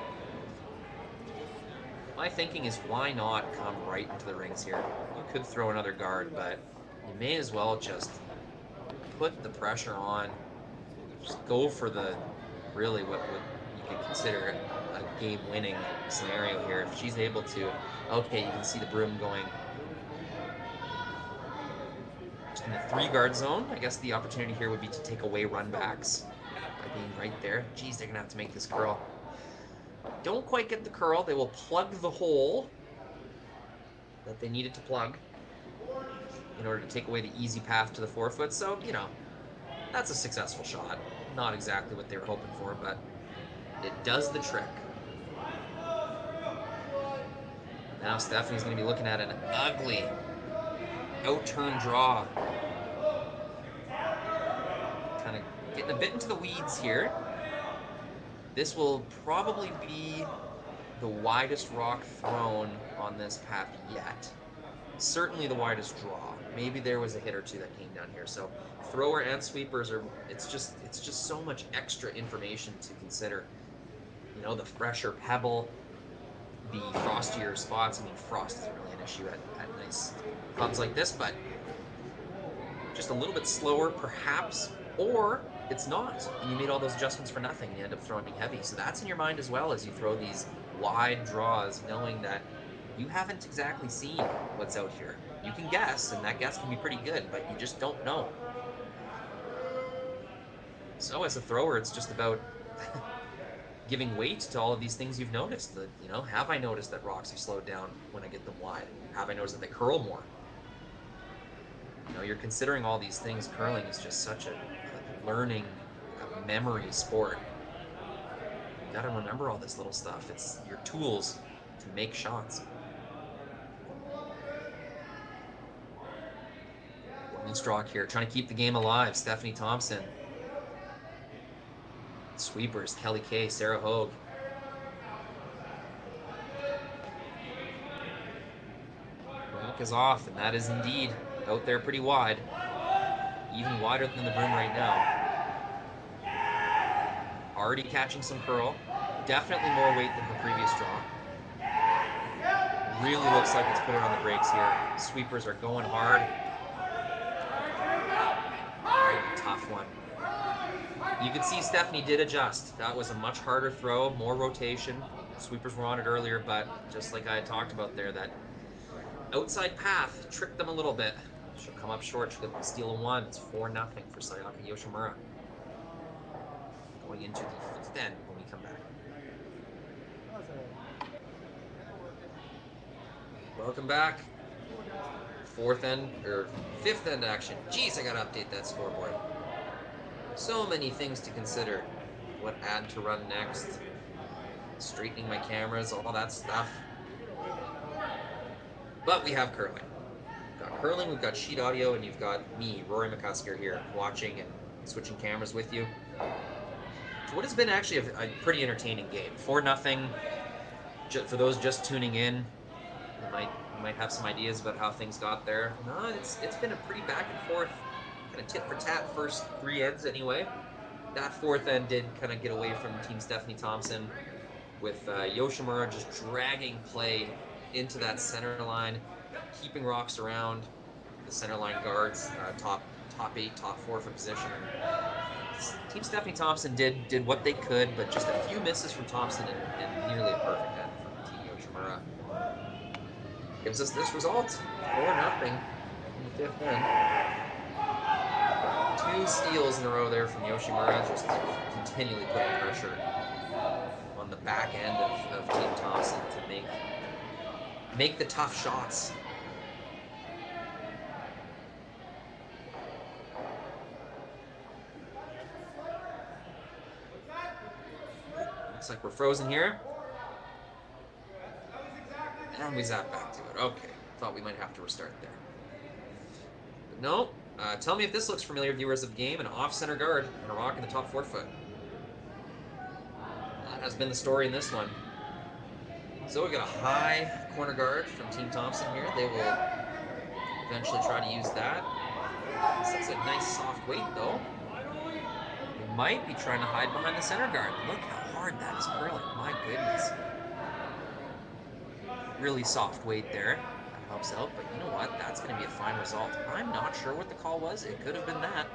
[SPEAKER 1] My thinking is, why not come right into the rings here? You could throw another guard, but you may as well just put the pressure on. Just go for the, really what you could consider a game-winning scenario here. If she's able to, okay, you can see the broom going in the 3-guard zone. I guess the opportunity here would be to take away run-backs by being right there. Geez, they're gonna have to make this curl. Don't quite get the curl. They will plug the hole that they needed to plug in order to take away the easy path to the 4-foot. So, you know, that's a successful shot. Not exactly what they were hoping for, but it does the trick. Now Stephanie's going to be looking at an ugly out-turn draw. Kind of getting a bit into the weeds here. This will probably be the widest rock thrown on this path yet. Certainly the widest draw. Maybe there was a hit or two that came down here. So thrower and sweepers are, it's just so much extra information to consider. You know, the fresher pebble, the frostier spots. I mean, frost isn't really an issue at nice clubs like this, but just a little bit slower perhaps, or it's not, and you made all those adjustments for nothing. You end up throwing heavy. So that's in your mind as well as you throw these wide draws, knowing that you haven't exactly seen what's out here. You can guess, and that guess can be pretty good, but you just don't know. So as a thrower, it's just about giving weight to all of these things you've noticed. That, you know, have I noticed that rocks have slowed down when I get them wide? Have I noticed that they curl more? You know, you're considering all these things. Curling is just such a learning, a memory sport. You gotta remember all this little stuff. It's your tools to make shots. Strock here, trying to keep the game alive. Stephanie Thompson. Sweepers, Kelly Kay, Sarah Hogue. Rock is off, and that is indeed out there pretty wide. Even wider than the broom right now. Already catching some curl. Definitely more weight than her previous draw. Really looks like it's put her on the brakes here. Sweepers are going hard. Tough one. You can see Stephanie did adjust. That was a much harder throw, more rotation. Sweepers were on it earlier, but just like I had talked about there, that outside path tricked them a little bit. She'll come up short. She'll steal a 1. It's 4-0 for Sayaka Yoshimura. Going into the 5th end when we come back. Welcome back. 4th end, or 5th end action. Jeez, I gotta update that scoreboard. So many things to consider. What ad to run next. Straightening my cameras, all that stuff. But we have curling. We've got curling, we've got sheet audio, and you've got me, Rory McCusker, here watching and switching cameras with you. So what has been actually a pretty entertaining game. 4-0. For those just tuning in, you might have some ideas about how things got there. No, it's been a pretty back and forth, kind of tit for tat first 3 ends anyway. That 4th end did kind of get away from Team Stephanie Thompson, with Yoshimura just dragging play into that center line, keeping rocks around the center line guards, top 8, top 4 for position. Team Stephanie Thompson did what they could, but just a few misses from Thompson and nearly a perfect end from Team Yoshimura. Gives us this result, 4-0 in the 5th end. 2 steals in a row there from Yoshimura, just continually putting pressure on the back end of Team Thompson to make the tough shots. Looks like we're frozen here. And we zap back to it. Okay, thought we might have to restart there. But no. Tell me if this looks familiar, viewers of the game. An off-center guard and a rock in the top 4 foot. That has been the story in this one. So we got a high corner guard from Team Thompson here. They will eventually try to use that. This looks like nice soft weight though. They might be trying to hide behind the center guard. Look how hard that is curling. My goodness. Really soft weight there. Helps out, but you know what? That's going to be a fine result. I'm not sure what the call was. It could have been that.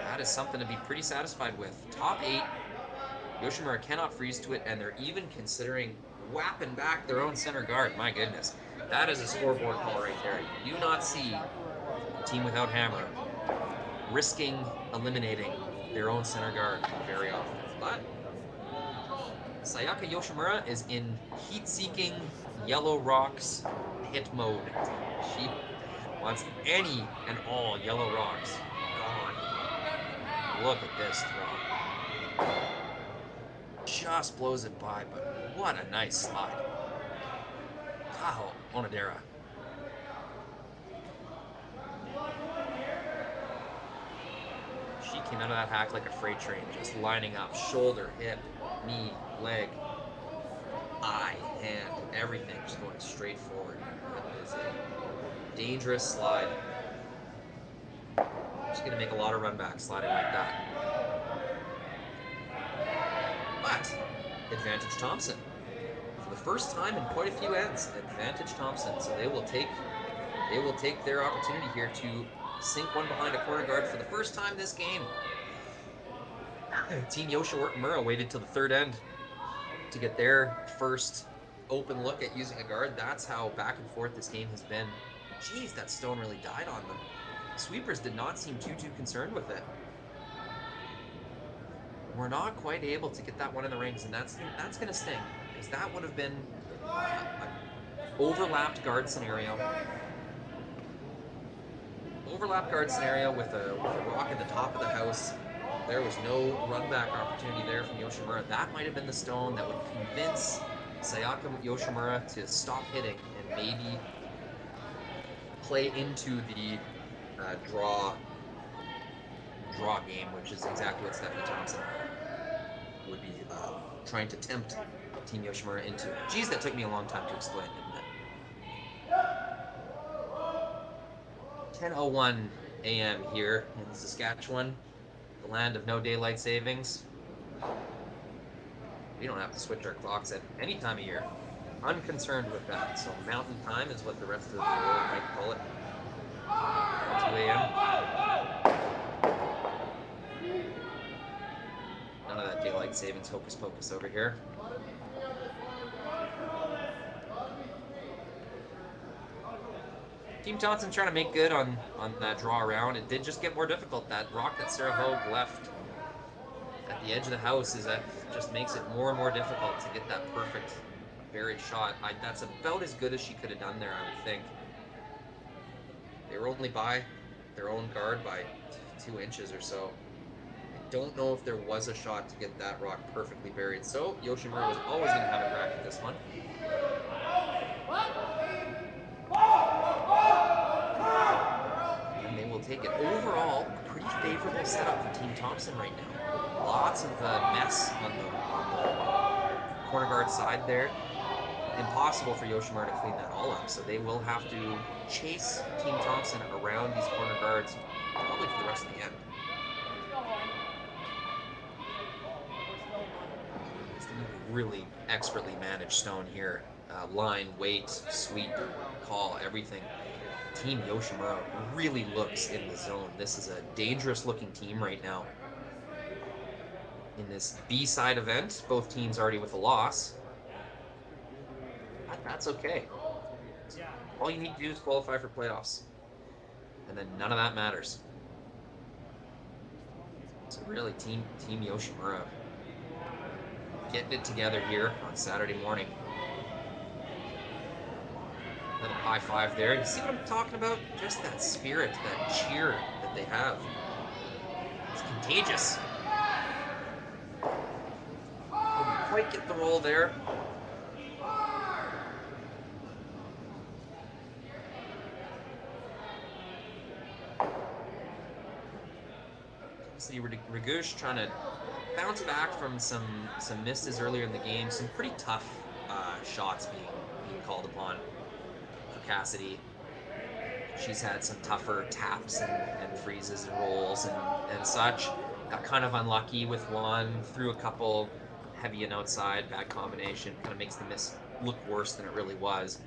[SPEAKER 1] That is something to be pretty satisfied with. Top 8. Yoshimura cannot freeze to it, and they're even considering whapping back their own center guard. My goodness. That is a scoreboard call right there. You do not see a team without hammer risking eliminating their own center guard very often. But Sayaka Yoshimura is in heat-seeking yellow rocks hit mode. She wants any and all yellow rocks gone. Look at this throw. Just blows it by, but what a nice slide. Kaho Onodera. She came out of that hack like a freight train, just lining up shoulder, hip, knee, leg, eye, hand, everything just going straight forward. It is a dangerous slide. She's going to make a lot of run backs sliding like that. But advantage Thompson. For the first time in quite a few ends, advantage Thompson. So they will take their opportunity here to sink one behind a corner guard for the first time this game. Team Yoshimura waited till the 3rd end to get their first open look at using a guard. That's how back and forth this game has been. Jeez, that stone really died on them. Sweepers did not seem too concerned with it. We're not quite able to get that one in the rings, and that's going to sting, because that would have been an overlapped guard scenario. Overlap guard scenario with a rock at the top of the house. There was no run back opportunity there from Yoshimura. That might have been the stone that would convince Sayaka Yoshimura to stop hitting and maybe play into the draw game, which is exactly what Stephanie Thompson would be trying to tempt Team Yoshimura into. Geez, that took me a long time to explain, didn't it? 10:01 a.m. here in Saskatchewan, the land of no daylight savings. We don't have to switch our clocks at any time of year. Unconcerned with that. So mountain time is what the rest of the world might call it. 2 a.m. None of that daylight savings hocus pocus over here. Team Thompson trying to make good on that draw around. It did just get more difficult. That rock that Sarah Hogue left at the edge of the house just makes it more and more difficult to get that perfect buried shot. That's about as good as she could have done there, I would think. They were only by their own guard by 2 inches or so. I don't know if there was a shot to get that rock perfectly buried. So Yoshimura was always going to have a crack at this one. And they will take it. Overall, a pretty favorable setup for Team Thompson right now. Lots of mess on the corner guard side there. Impossible for Yoshimura to clean that all up, so they will have to chase Team Thompson around these corner guards probably for the rest of the end. It's a really expertly managed stone here. Line, weight, sweep, call, everything. Team Yoshimura really looks in the zone. This is a dangerous looking team right now. In this B-side event, both teams already with a loss. But that's okay. All you need to do is qualify for playoffs. And then none of that matters. So really, Team Yoshimura getting it together here on Saturday morning. Little high five there. You see what I'm talking about? Just that spirit, that cheer that they have. It's contagious. Couldn't quite get the roll there. See Regina trying to bounce back from some misses earlier in the game. Some pretty tough shots being called upon for Cassidy. She's had some tougher taps and freezes and rolls and such. Got kind of unlucky with one, threw a couple heavy and outside, bad combination. Kind of makes the miss look worse than it really was.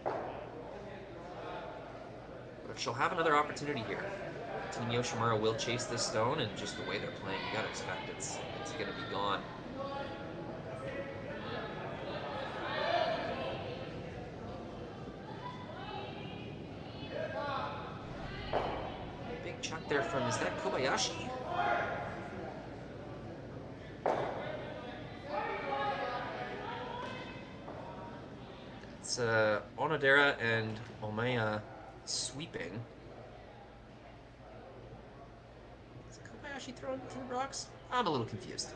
[SPEAKER 1] But she'll have another opportunity here. Team Yoshimura will chase this stone, and just the way they're playing, you gotta expect it's gonna be gone. Big chunk there from, is that Kobayashi? That's Onodera and Omeya sweeping. She throwing through rocks? I'm a little confused.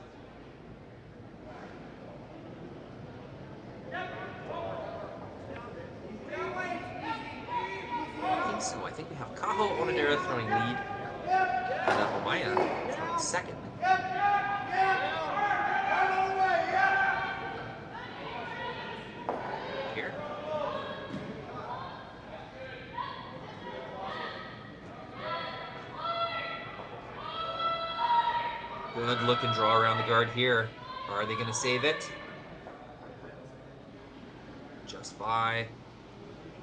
[SPEAKER 1] I think so. I think we have Kaho Onodera throwing lead, and Omaya throwing second. Here. Good look and draw around the guard here. Are they going to save it? Just by.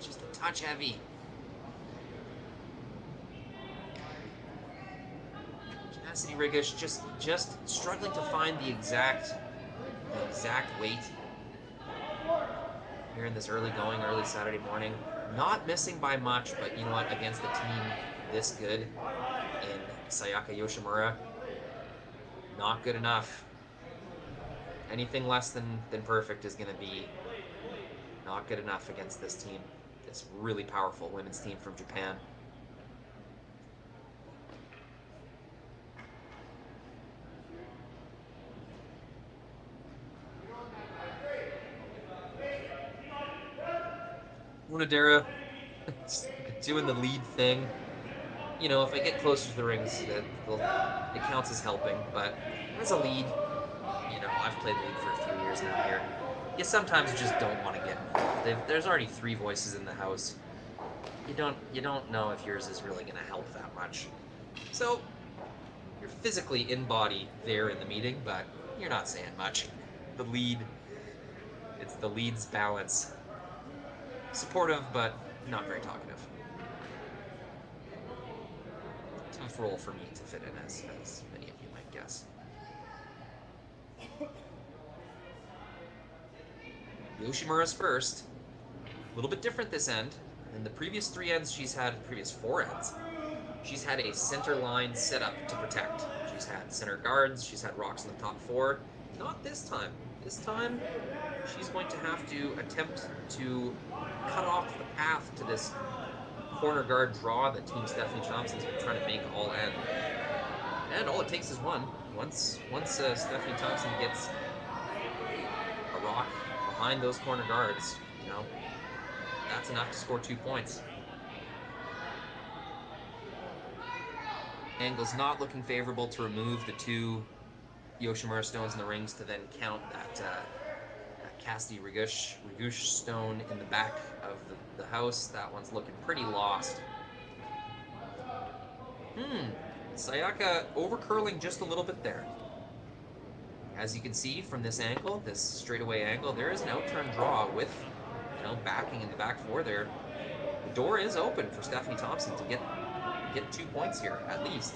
[SPEAKER 1] Just a touch heavy. Cassidy Rigish just struggling to find the exact weight here in this early Saturday morning. Not missing by much, but you know what? Against a team this good in Sayaka Yoshimura, not good enough. Anything less than perfect is going to be not good enough against this team. This really powerful women's team from Japan. Onodera doing the lead thing. You know, if I get closer to the rings, it counts as helping. But as a lead, you know, I've played lead for a few years now here. You sometimes just don't want to get involved. There's already 3 voices in the house. You don't know if yours is really going to help that much. So you're physically in body there in the meeting, but you're not saying much. The lead, it's the lead's balance. Supportive, but not very talkative. Tough role for me to fit in, as many of you might guess. Yoshimura's first. A little bit different this end. In the previous 3 ends she's had, previous 4 ends, she's had a center line set up to protect. She's had center guards, she's had rocks in the top 4. Not this time. This time, she's going to have to attempt to cut off the path to this corner guard draw that Team Stephanie Thompson's been trying to make all end. And all it takes is one. Once Stephanie Thompson gets a rock behind those corner guards, you know, that's enough to score 2 points. Angle's not looking favorable to remove the 2 Yoshimura stones in the rings to then count that Cassidy Rigush stone in the back of the house. That one's looking pretty lost. Sayaka over-curling just a little bit there. As you can see from this angle, this straightaway angle, there is an out-turn draw with, you know, backing in the back 4 there. The door is open for Stephanie Thompson to get 2 points here, at least.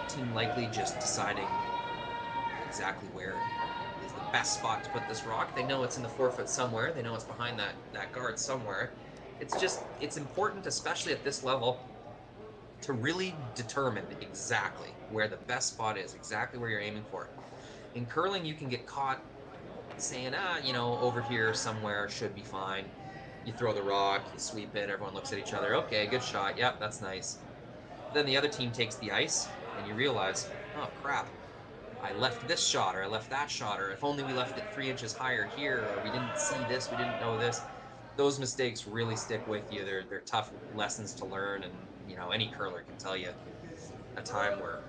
[SPEAKER 1] Team likely just deciding exactly where is the best spot to put this rock. They know it's in the 4-foot somewhere. They know it's behind that guard somewhere. It's important, especially at this level, to really determine exactly where the best spot is, exactly where you're aiming for. In curling, you can get caught saying, you know, over here somewhere should be fine. You throw the rock, you sweep it, everyone looks at each other, okay, good shot, yep, that's nice. Then the other team takes the ice, and you realize, oh crap, I left this shot, or I left that shot, or if only we left it 3 inches higher here, or we didn't see this, we didn't know this. Those mistakes really stick with you. They're tough lessons to learn, and you know, any curler can tell you a time where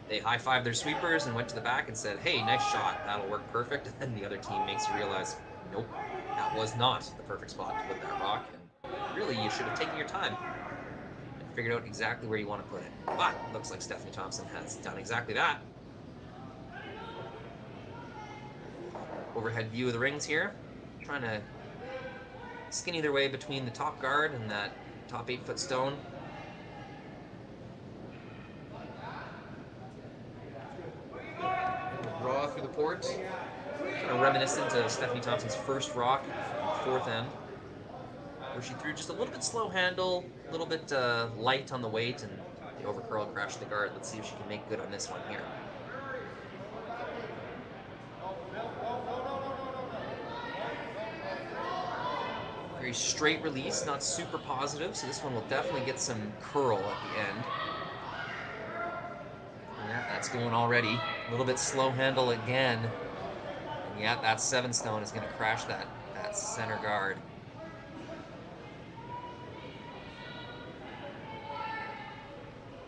[SPEAKER 1] they high-fived their sweepers and went to the back and said, hey, nice shot, that'll work perfect, and then the other team makes you realize, nope, that was not the perfect spot to put that rock, and really you should have taken your time and figured out exactly where you want to put it. But it looks like Stephanie Thompson has done exactly that. Overhead view of the rings here, trying to skinny their way between the top guard and that top 8-foot stone. Draw through the port. Kind of reminiscent of Stephanie Thompson's first rock, 4th end, where she threw just a little bit slow handle, a little bit light on the weight, and the overcurl crashed the guard. Let's see if she can make good on this one here. Very straight release, not super positive, so this one will definitely get some curl at the end. Yeah, that's going already. A little bit slow handle again. And yeah, that 7 stone is going to crash that center guard.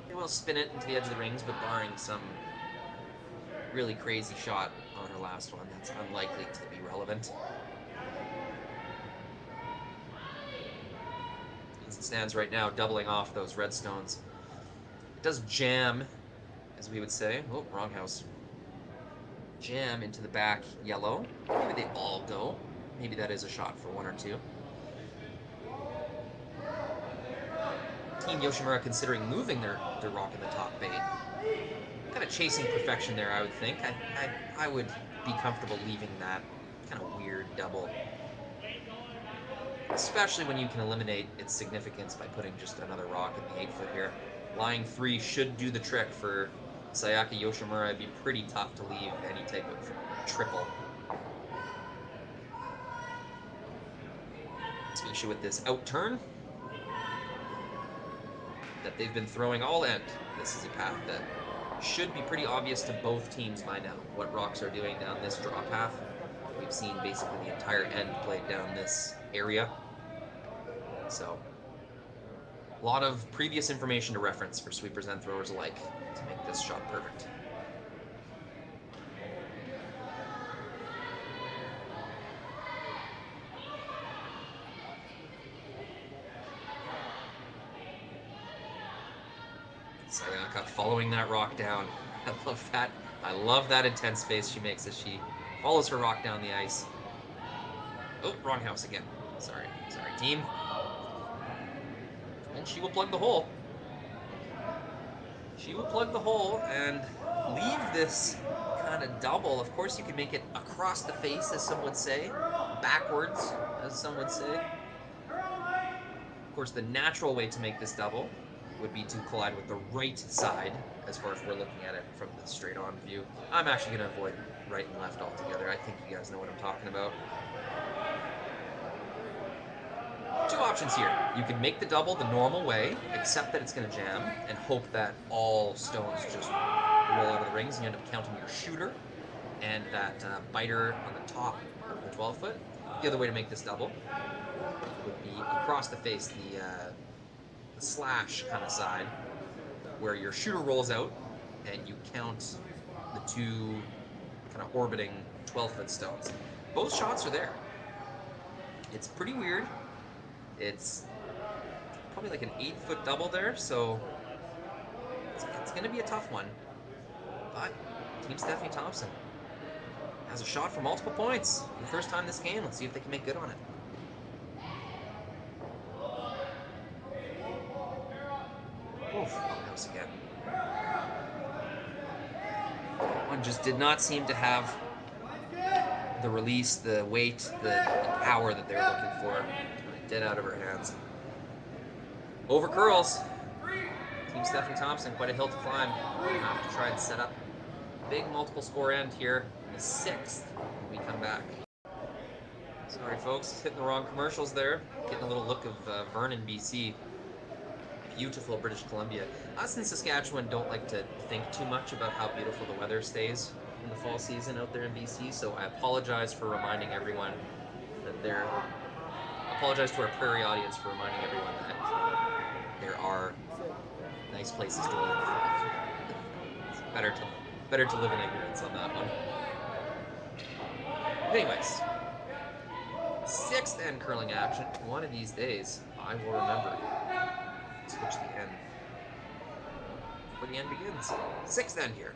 [SPEAKER 1] They will spin it into the edge of the rings, but barring some really crazy shot on her last one, that's unlikely to be relevant. As it stands right now, doubling off those red stones. It does jam, as we would say. Oh, wrong house. Jam into the back yellow. Maybe they all go. Maybe that is a shot for 1 or 2. Team Yoshimura considering moving their rock in the top 8. Kind of chasing perfection there, I would think. I would be comfortable leaving that kind of weird double. Especially when you can eliminate its significance by putting just another rock in the 8-foot here. Lying 3 should do the trick for Sayaka Yoshimura. It'd be pretty tough to leave any type of triple. Especially with this out turn that they've been throwing all end. This is a path that should be pretty obvious to both teams by now, what rocks are doing down this draw path. We've seen basically the entire end played down this area. So, a lot of previous information to reference for sweepers and throwers alike to make this shot perfect. Sayaka following that rock down. I love that. I love that intense face she makes as she follows her rock down the ice. Oh, wrong house again. Sorry, team. And she will plug the hole. She will plug the hole and leave this kind of double. Of course, you could make it across the face, as some would say, backwards, as some would say. Of course, the natural way to make this double would be to collide with the right side, as far as we're looking at it from the straight-on view. I'm actually going to avoid right and left altogether. I think you guys know what I'm talking about. Two options here. You can make the double the normal way, accept that it's going to jam, and hope that all stones just roll out of the rings and you end up counting your shooter and that biter on the top of the 12-foot. The other way to make this double would be across the face, the slash kind of side, where your shooter rolls out and you count the two kind of orbiting 12-foot stones. Both shots are there. It's pretty weird. It's probably like an 8-foot double there, so it's going to be a tough one. But Team Stephanie Thompson has a shot for multiple points for the first time this game. Let's see if they can make good on it. Oof, house again. One just did not seem to have the release, the weight, the power that they were looking for. Dead out of her hands. Over curls. Team Stephanie Thompson, quite a hill to climb. We'll have to try and set up a big multiple score end here in the 6th when we come back. Sorry folks, hitting the wrong commercials there. Getting a little look of Vernon, BC. Beautiful British Columbia. Us in Saskatchewan don't like to think too much about how beautiful the weather stays in the fall season out there in BC, so I apologize for reminding everyone that apologize to our prairie audience for reminding everyone that there are nice places to live. It's better to live in ignorance on that one. Anyways, 6th end curling action. One of these days, I will remember to switch the end before the end begins. 6th end here.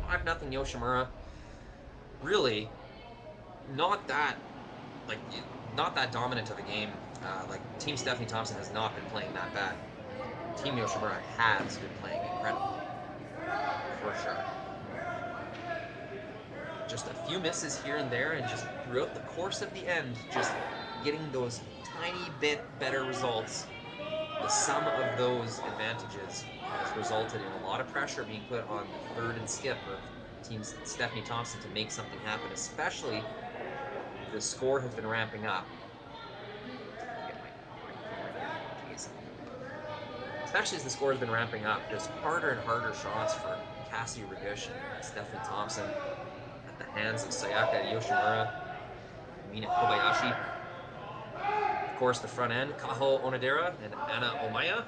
[SPEAKER 1] 5-0 Yoshimura. Really, not that dominant of a game. Team Stephanie Thompson has not been playing that bad. Team Yoshimura has been playing incredible, for sure. Just a few misses here and there, and just throughout the course of the end, just getting those tiny bit better results. The sum of those advantages has resulted in a lot of pressure being put on the third and skip of Team Stephanie Thompson to make something happen, especially the score has been ramping up. Especially as the score has been ramping up, just harder and harder shots for Cassie Regush and Stephanie Thompson at the hands of Sayaka Yoshimura, Mina Kobayashi. Of course, the front end, Kaho Onodera and Anna Omaya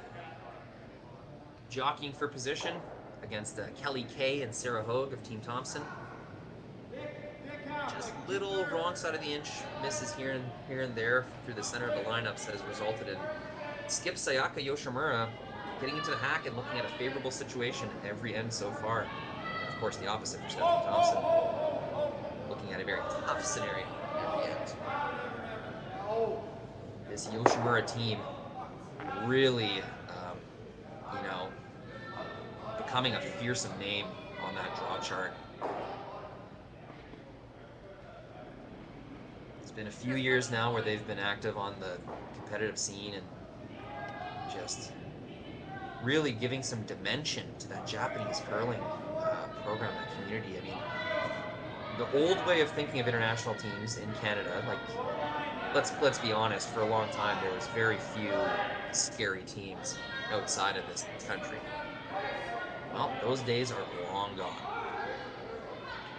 [SPEAKER 1] jockeying for position against Kelly Kay and Sarah Hogue of Team Thompson. Just little wrong side of the inch misses here and there through the center of the lineups has resulted in Skip Sayaka Yoshimura getting into the hack and looking at a favorable situation every end so far. And of course, the opposite for Stephanie Thompson, looking at a very tough scenario every end. This Yoshimura team really, becoming a fearsome name on that draw chart. It's been a few years now where they've been active on the competitive scene and just really giving some dimension to that Japanese curling program, that community. I mean, the old way of thinking of international teams in Canada, let's be honest, for a long time there was very few scary teams outside of this country. Well, those days are long gone.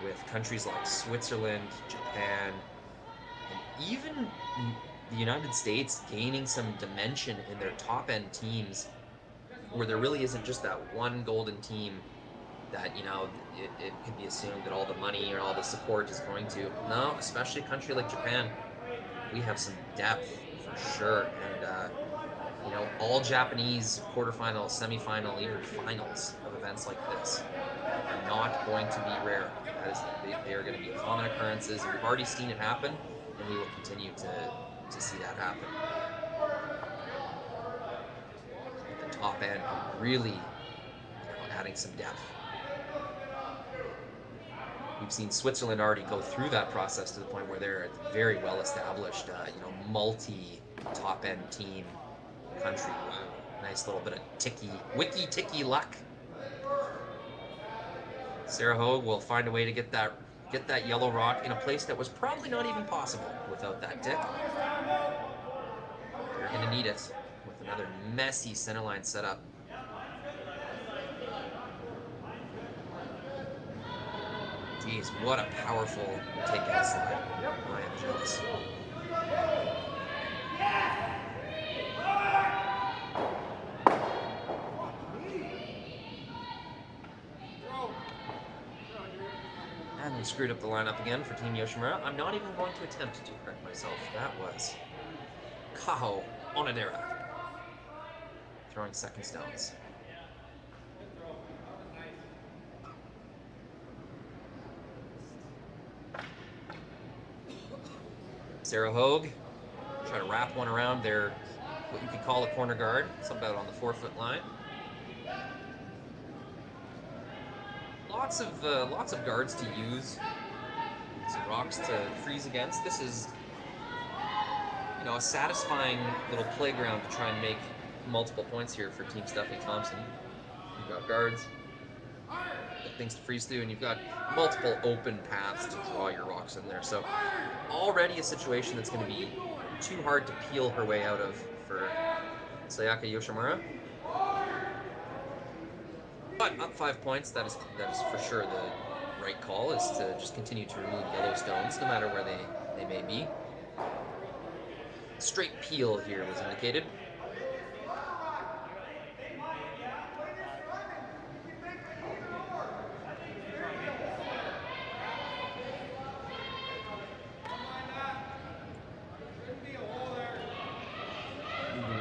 [SPEAKER 1] With countries like Switzerland, Japan, and even the United States gaining some dimension in their top-end teams, where there really isn't just that one golden team that, it could be assumed that all the money or all the support is going to. No, especially a country like Japan, we have some depth for sure. And, all Japanese quarterfinals, semifinal, even finals of events like this are not going to be rare. They are going to be common occurrences, and we've already seen it happen, and we will continue to see that happen. At the top end, really adding some depth. we've seen Switzerland already go through that process to the point where they're a very well established, multi top end team country. Nice little bit of wiki luck. Sarah Hogue will find a way to get that yellow rock in a place that was probably not even possible without that tick. They're going to need it with another messy centerline setup. Geez, what a powerful take in this line. I am jealous. And we screwed up the lineup again for Team Yoshimura. I'm not even going to attempt to correct myself. That was Kaho Onodera throwing second stones. Sarah Hogue, try to wrap one around their, what you could call a corner guard. It's about on the 4-foot line. Lots of guards to use. Some rocks to freeze against. This is, a satisfying little playground to try and make multiple points here for Team Stephanie Thompson. You've got guards, things to freeze through, and you've got multiple open paths to draw your rocks in there. So already a situation that's going to be too hard to peel her way out of for Sayaka Yoshimura. But up 5 points, that is for sure the right call, is to just continue to remove yellow stones, no matter where they may be. Straight peel here was indicated.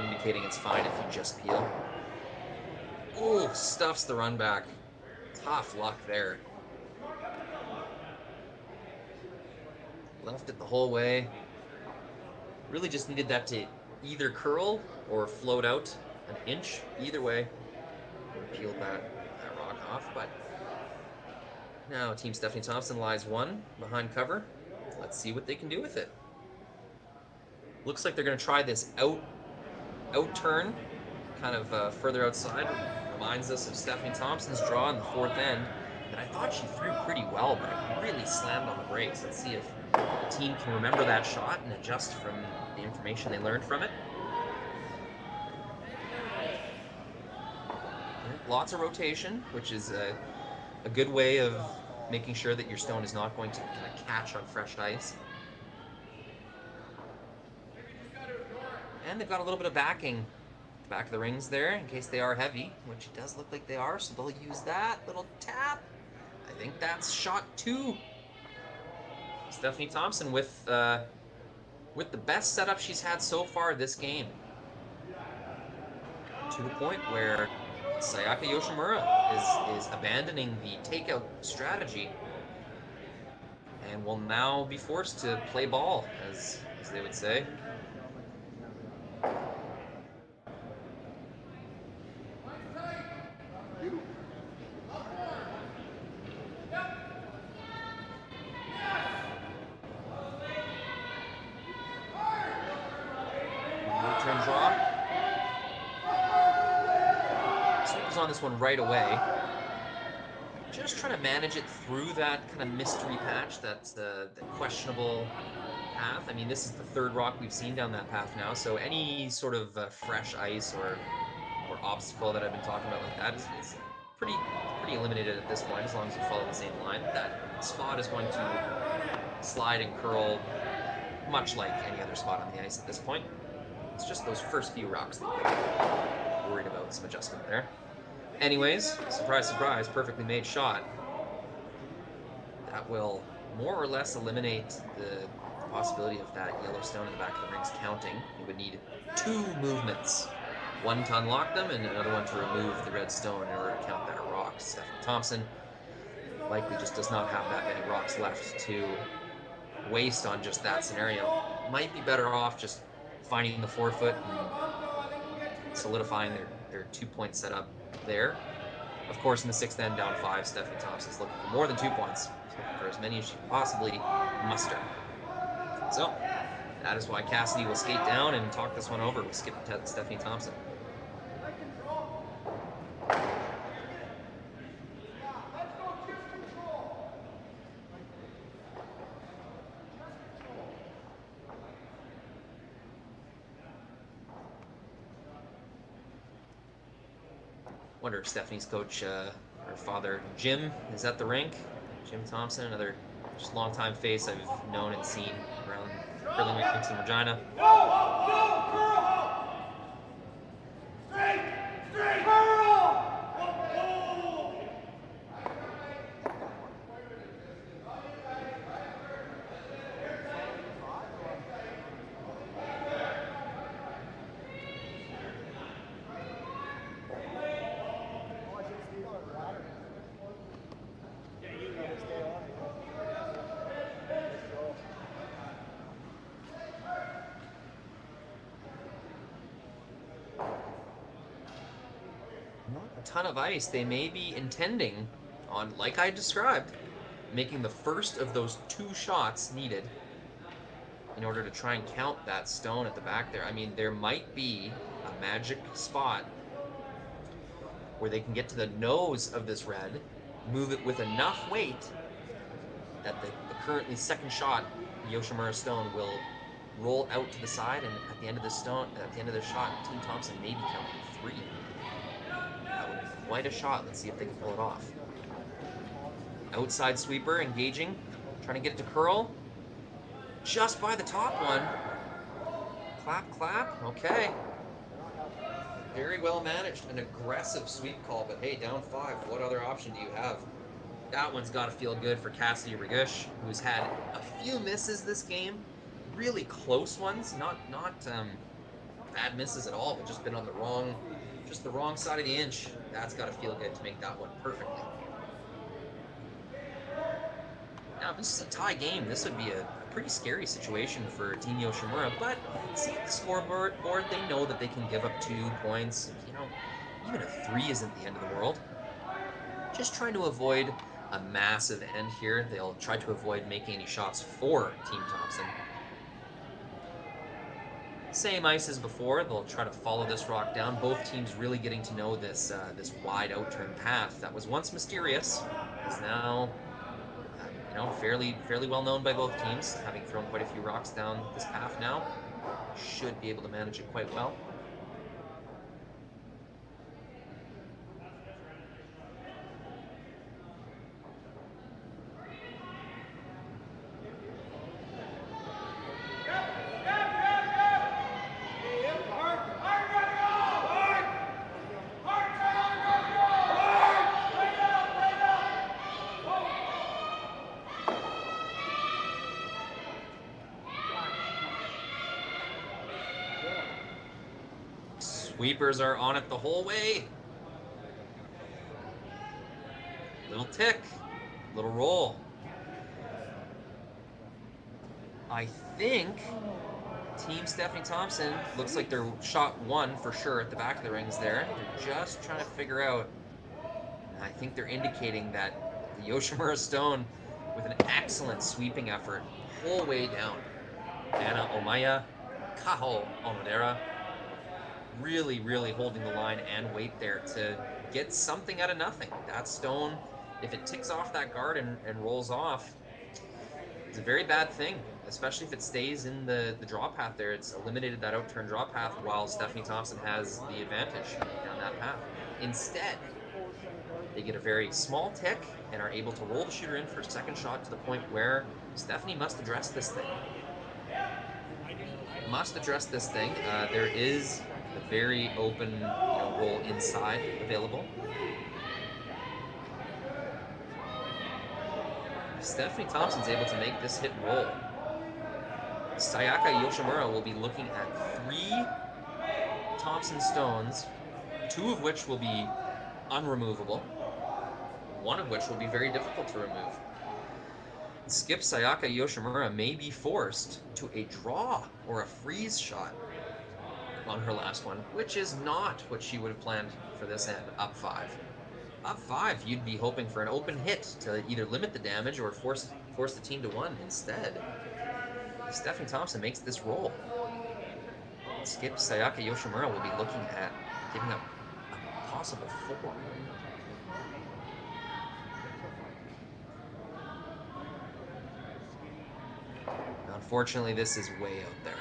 [SPEAKER 1] Indicating it's fine if you just peel. Ooh, stuffs the run back. Tough luck there. Left it the whole way. Really just needed that to either curl or float out an inch. Either way, peeled that rock off. But now Team Stephanie Thompson lies one behind cover. Let's see what they can do with it. Looks like they're going to try this out turn, kind of further outside. Reminds us of Stephanie Thompson's draw in the 4th end that I thought she threw pretty well, but it really slammed on the brakes. Let's see if the team can remember that shot and adjust from the information they learned from it. Lots of rotation, which is a good way of making sure that your stone is not going to kind of catch on fresh ice. And they've got a little bit of backing back of the rings there in case they are heavy, which it does look like they are, so they'll use that little tap. I think that's shot 2. Stephanie Thompson with the best setup she's had so far this game, to the point where Sayaka Yoshimura is abandoning the takeout strategy and will now be forced to play ball, as they would say. On this one right away. Just trying to manage it through that kind of mystery patch, that's the questionable path. I mean, this is the 3rd rock we've seen down that path now, so any sort of fresh ice or obstacle that I've been talking about like that is pretty eliminated at this point, as long as you follow the same line. That spot is going to slide and curl much like any other spot on the ice at this point. It's just those first few rocks that you're worried about some adjustment there. Anyways, surprise, surprise, perfectly made shot. That will more or less eliminate the possibility of that yellow stone in the back of the rings counting. You would need 2 movements. One to unlock them and another one to remove the red stone in order to count that rock. Stephanie Thompson likely just does not have that many rocks left to waste on just that scenario. Might be better off just finding the 4-foot and solidifying their 2-point setup there. Of course, in the 6th end, down 5, Stephanie Thompson's looking for more than 2 points. She's looking for as many as she can possibly muster. So, that is why Cassidy will skate down and talk this one over with Stephanie Thompson. Wonder if Stephanie's coach, her father, Jim, is at the rink. Jim Thompson, another just longtime face I've known and seen around curling rinks in Regina. Ton of ice. They may be intending on, like I described, making the first of those 2 shots needed in order to try and count that stone at the back there. I mean, there might be a magic spot where they can get to the nose of this red, move it with enough weight that the currently 2nd shot, Yoshimura stone, will roll out to the side, and at the end of the shot, Team Thompson may be counting 3. Quite a shot. Let's see if they can pull it off. Outside sweeper engaging, trying to get it to curl. Just by the top one. Clap, clap. Okay. Very well managed. An aggressive sweep call, but hey, down 5. What other option do you have? That one's got to feel good for Cassidy Regush, who's had a few misses this game. Really close ones. Not bad misses at all, but just been on the wrong side of the inch. That's got to feel good to make that one perfectly. Now, if this is a tie game, this would be a pretty scary situation for Team Yoshimura, but seeing the scoreboard, they know that they can give up 2 points. You know, even a 3 isn't the end of the world. Just trying to avoid a massive end here. They'll try to avoid making any shots for Team Thompson. Same ice as before. They'll try to follow this rock down. Both teams really getting to know this this wide outturn path that was once mysterious, is now fairly well known by both teams, having thrown quite a few rocks down this path now. Should be able to manage it quite well. Sweepers are on it the whole way. Little tick, little roll. I think Team Stephanie Thompson looks like they're shot 1 for sure at the back of the rings there. They're just trying to figure out. I think they're indicating that the Yoshimura stone, with an excellent sweeping effort, whole way down. Anna Omaya, Kaho Omadera, really holding the line and weight there to get something out of nothing. That stone, if it ticks off that guard and rolls off, it's a very bad thing, especially if it stays in the draw path there. It's eliminated that outturn draw path while Stephanie Thompson has the advantage down that path. Instead, they get a very small tick and are able to roll the shooter in for a 2nd shot, to the point where Stephanie must address this thing. There is a very open roll inside available. Stephanie Thompson's able to make this hit roll. Sayaka Yoshimura will be looking at 3 Thompson stones, 2 of which will be unremovable, 1 of which will be very difficult to remove. Skip Sayaka Yoshimura may be forced to a draw or a freeze shot on her last one, which is not what she would have planned for this end, up 5. up 5, you'd be hoping for an open hit to either limit the damage or force the team to 1. Instead, Stephanie Thompson makes this roll. Skip Sayaka Yoshimura will be looking at giving up a possible 4. Unfortunately, this is way out there.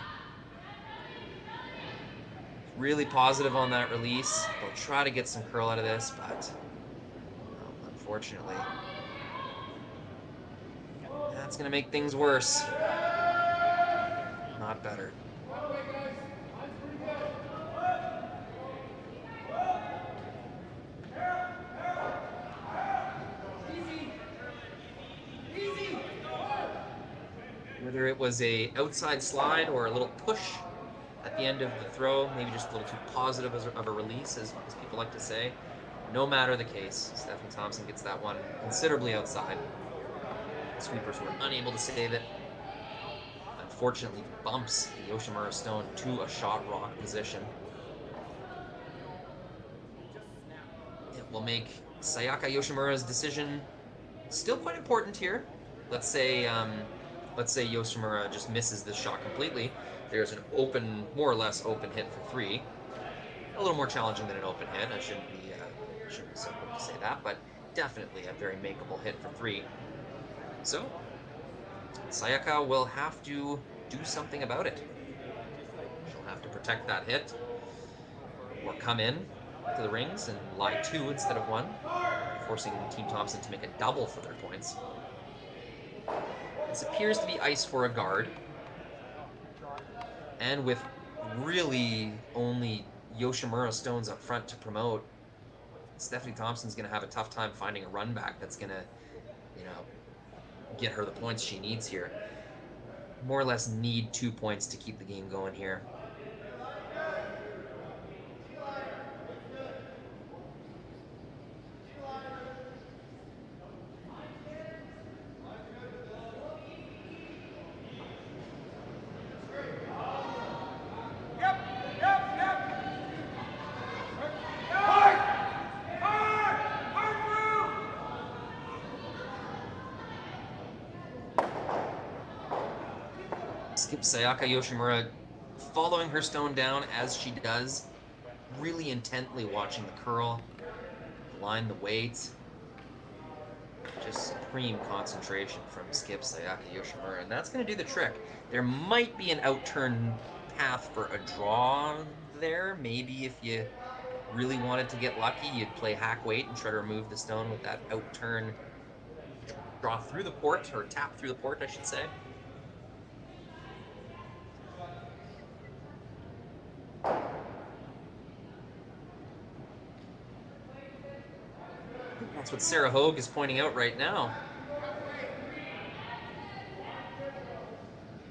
[SPEAKER 1] Really positive on that release. They'll try to get some curl out of this, but unfortunately, that's going to make things worse. Not better. Whether it was a outside slide or a little push at the end of the throw, maybe just a little too positive of a release, as people like to say. No matter the case, Stephanie Thompson gets that one considerably outside. Sweepers were unable to save it. Unfortunately, bumps the Yoshimura stone to a shot rock position. It will make Sayaka Yoshimura's decision still quite important here. Let's say Yoshimura just misses this shot completely. There's an open, more or less open hit for 3. A little more challenging than an open hit. I shouldn't be so quick to say that, but definitely a very makeable hit for 3. So Sayaka will have to do something about it. She'll have to protect that hit, or come in to the rings and lie 2 instead of 1, forcing Team Thompson to make a double for their points. This appears to be ice for a guard. And with really only Yoshimura stones up front to promote, Stephanie Thompson's going to have a tough time finding a run back that's going to, get her the points she needs here. More or less need 2 points to keep the game going here. Sayaka Yoshimura following her stone down as she does, really intently watching the curl, line the weight. Just supreme concentration from Skip Sayaka Yoshimura, and that's going to do the trick. There might be an outturn path for a draw there. Maybe if you really wanted to get lucky, you'd play hack weight and try to remove the stone with that outturn draw through the port, or tap through the port, I should say. That's what Sarah Hogue is pointing out right now.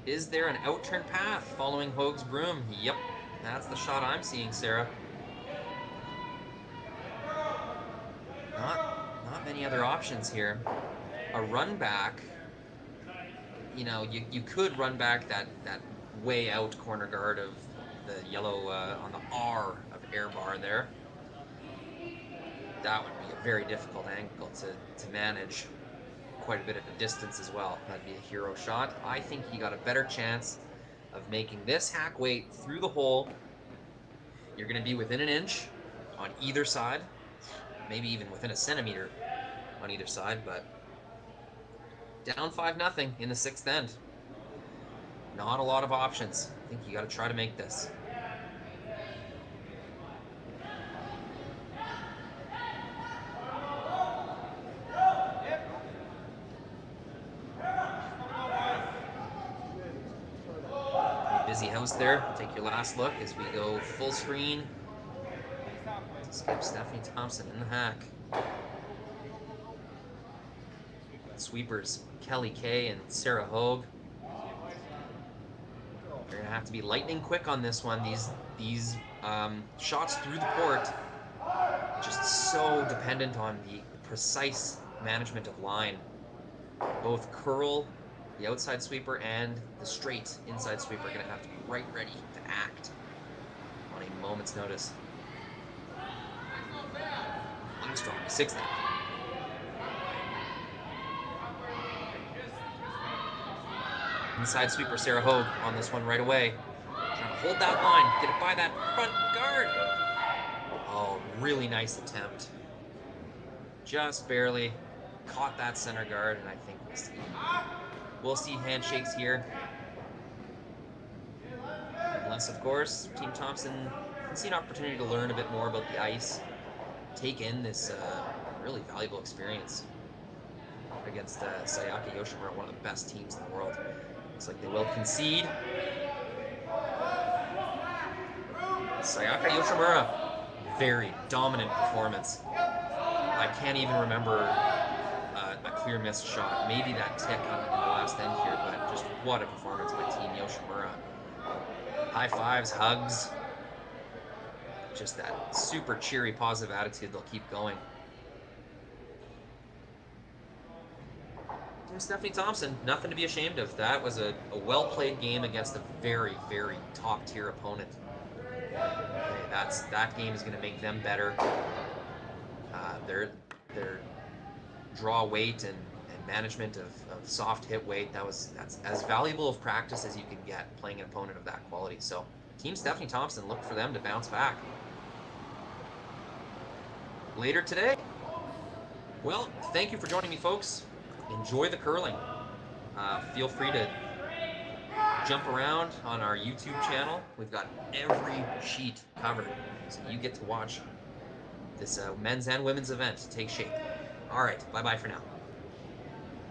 [SPEAKER 1] Is there an outturn path following Hogue's broom? Yep, that's the shot I'm seeing, Sarah. Not many other options here. A run back, you could run back that way out corner guard of the yellow on the R of air bar there. That would be a very difficult angle to manage. Quite a bit of a distance as well. That'd be a hero shot. I think he got a better chance of making this hack weight through the hole. You're going to be within an inch on either side, maybe even within a centimeter on either side, but down 5-0 in the 6th end. Not a lot of options. I think you got to try to make this. Busy house there. Take your last look as we go full screen. Skip Stephanie Thompson in the hack. Sweepers Kelly Kay and Sarah Hogue. They're gonna have to be lightning quick on this one. These shots through the port, just so dependent on the precise management of line. Both curl, the outside sweeper, and the straight inside sweeper are going to have to be right ready to act on a moment's notice. Armstrong 6 now. Inside sweeper Sarah Hogue on this one right away. Trying to hold that line, get it by that front guard. Oh, really nice attempt. Just barely caught that center guard, and I think we'll see handshakes here. Unless, of course, Team Thompson can see an opportunity to learn a bit more about the ice, take in this really valuable experience against Sayaka Yoshimura, one of the best teams in the world. Looks like they will concede. Sayaka Yoshimura, very dominant performance. I can't even remember a clear missed shot. Maybe that tick on the last end here, but just what a performance by Team Yoshimura. High fives, hugs, just that super cheery, positive attitude. They'll keep going. Team Stephanie Thompson, nothing to be ashamed of. That was a well-played game against a very, very top-tier opponent. That game is going to make them better. Their draw weight and management of soft hit weight, that's as valuable of practice as you can get playing an opponent of that quality. So Team Stephanie Thompson, look for them to bounce back later today. Well, thank you for joining me, folks. Enjoy the curling. Feel free to jump around on our YouTube channel. We've got every sheet covered, so you get to watch this men's and women's event take shape. All right, bye-bye for now.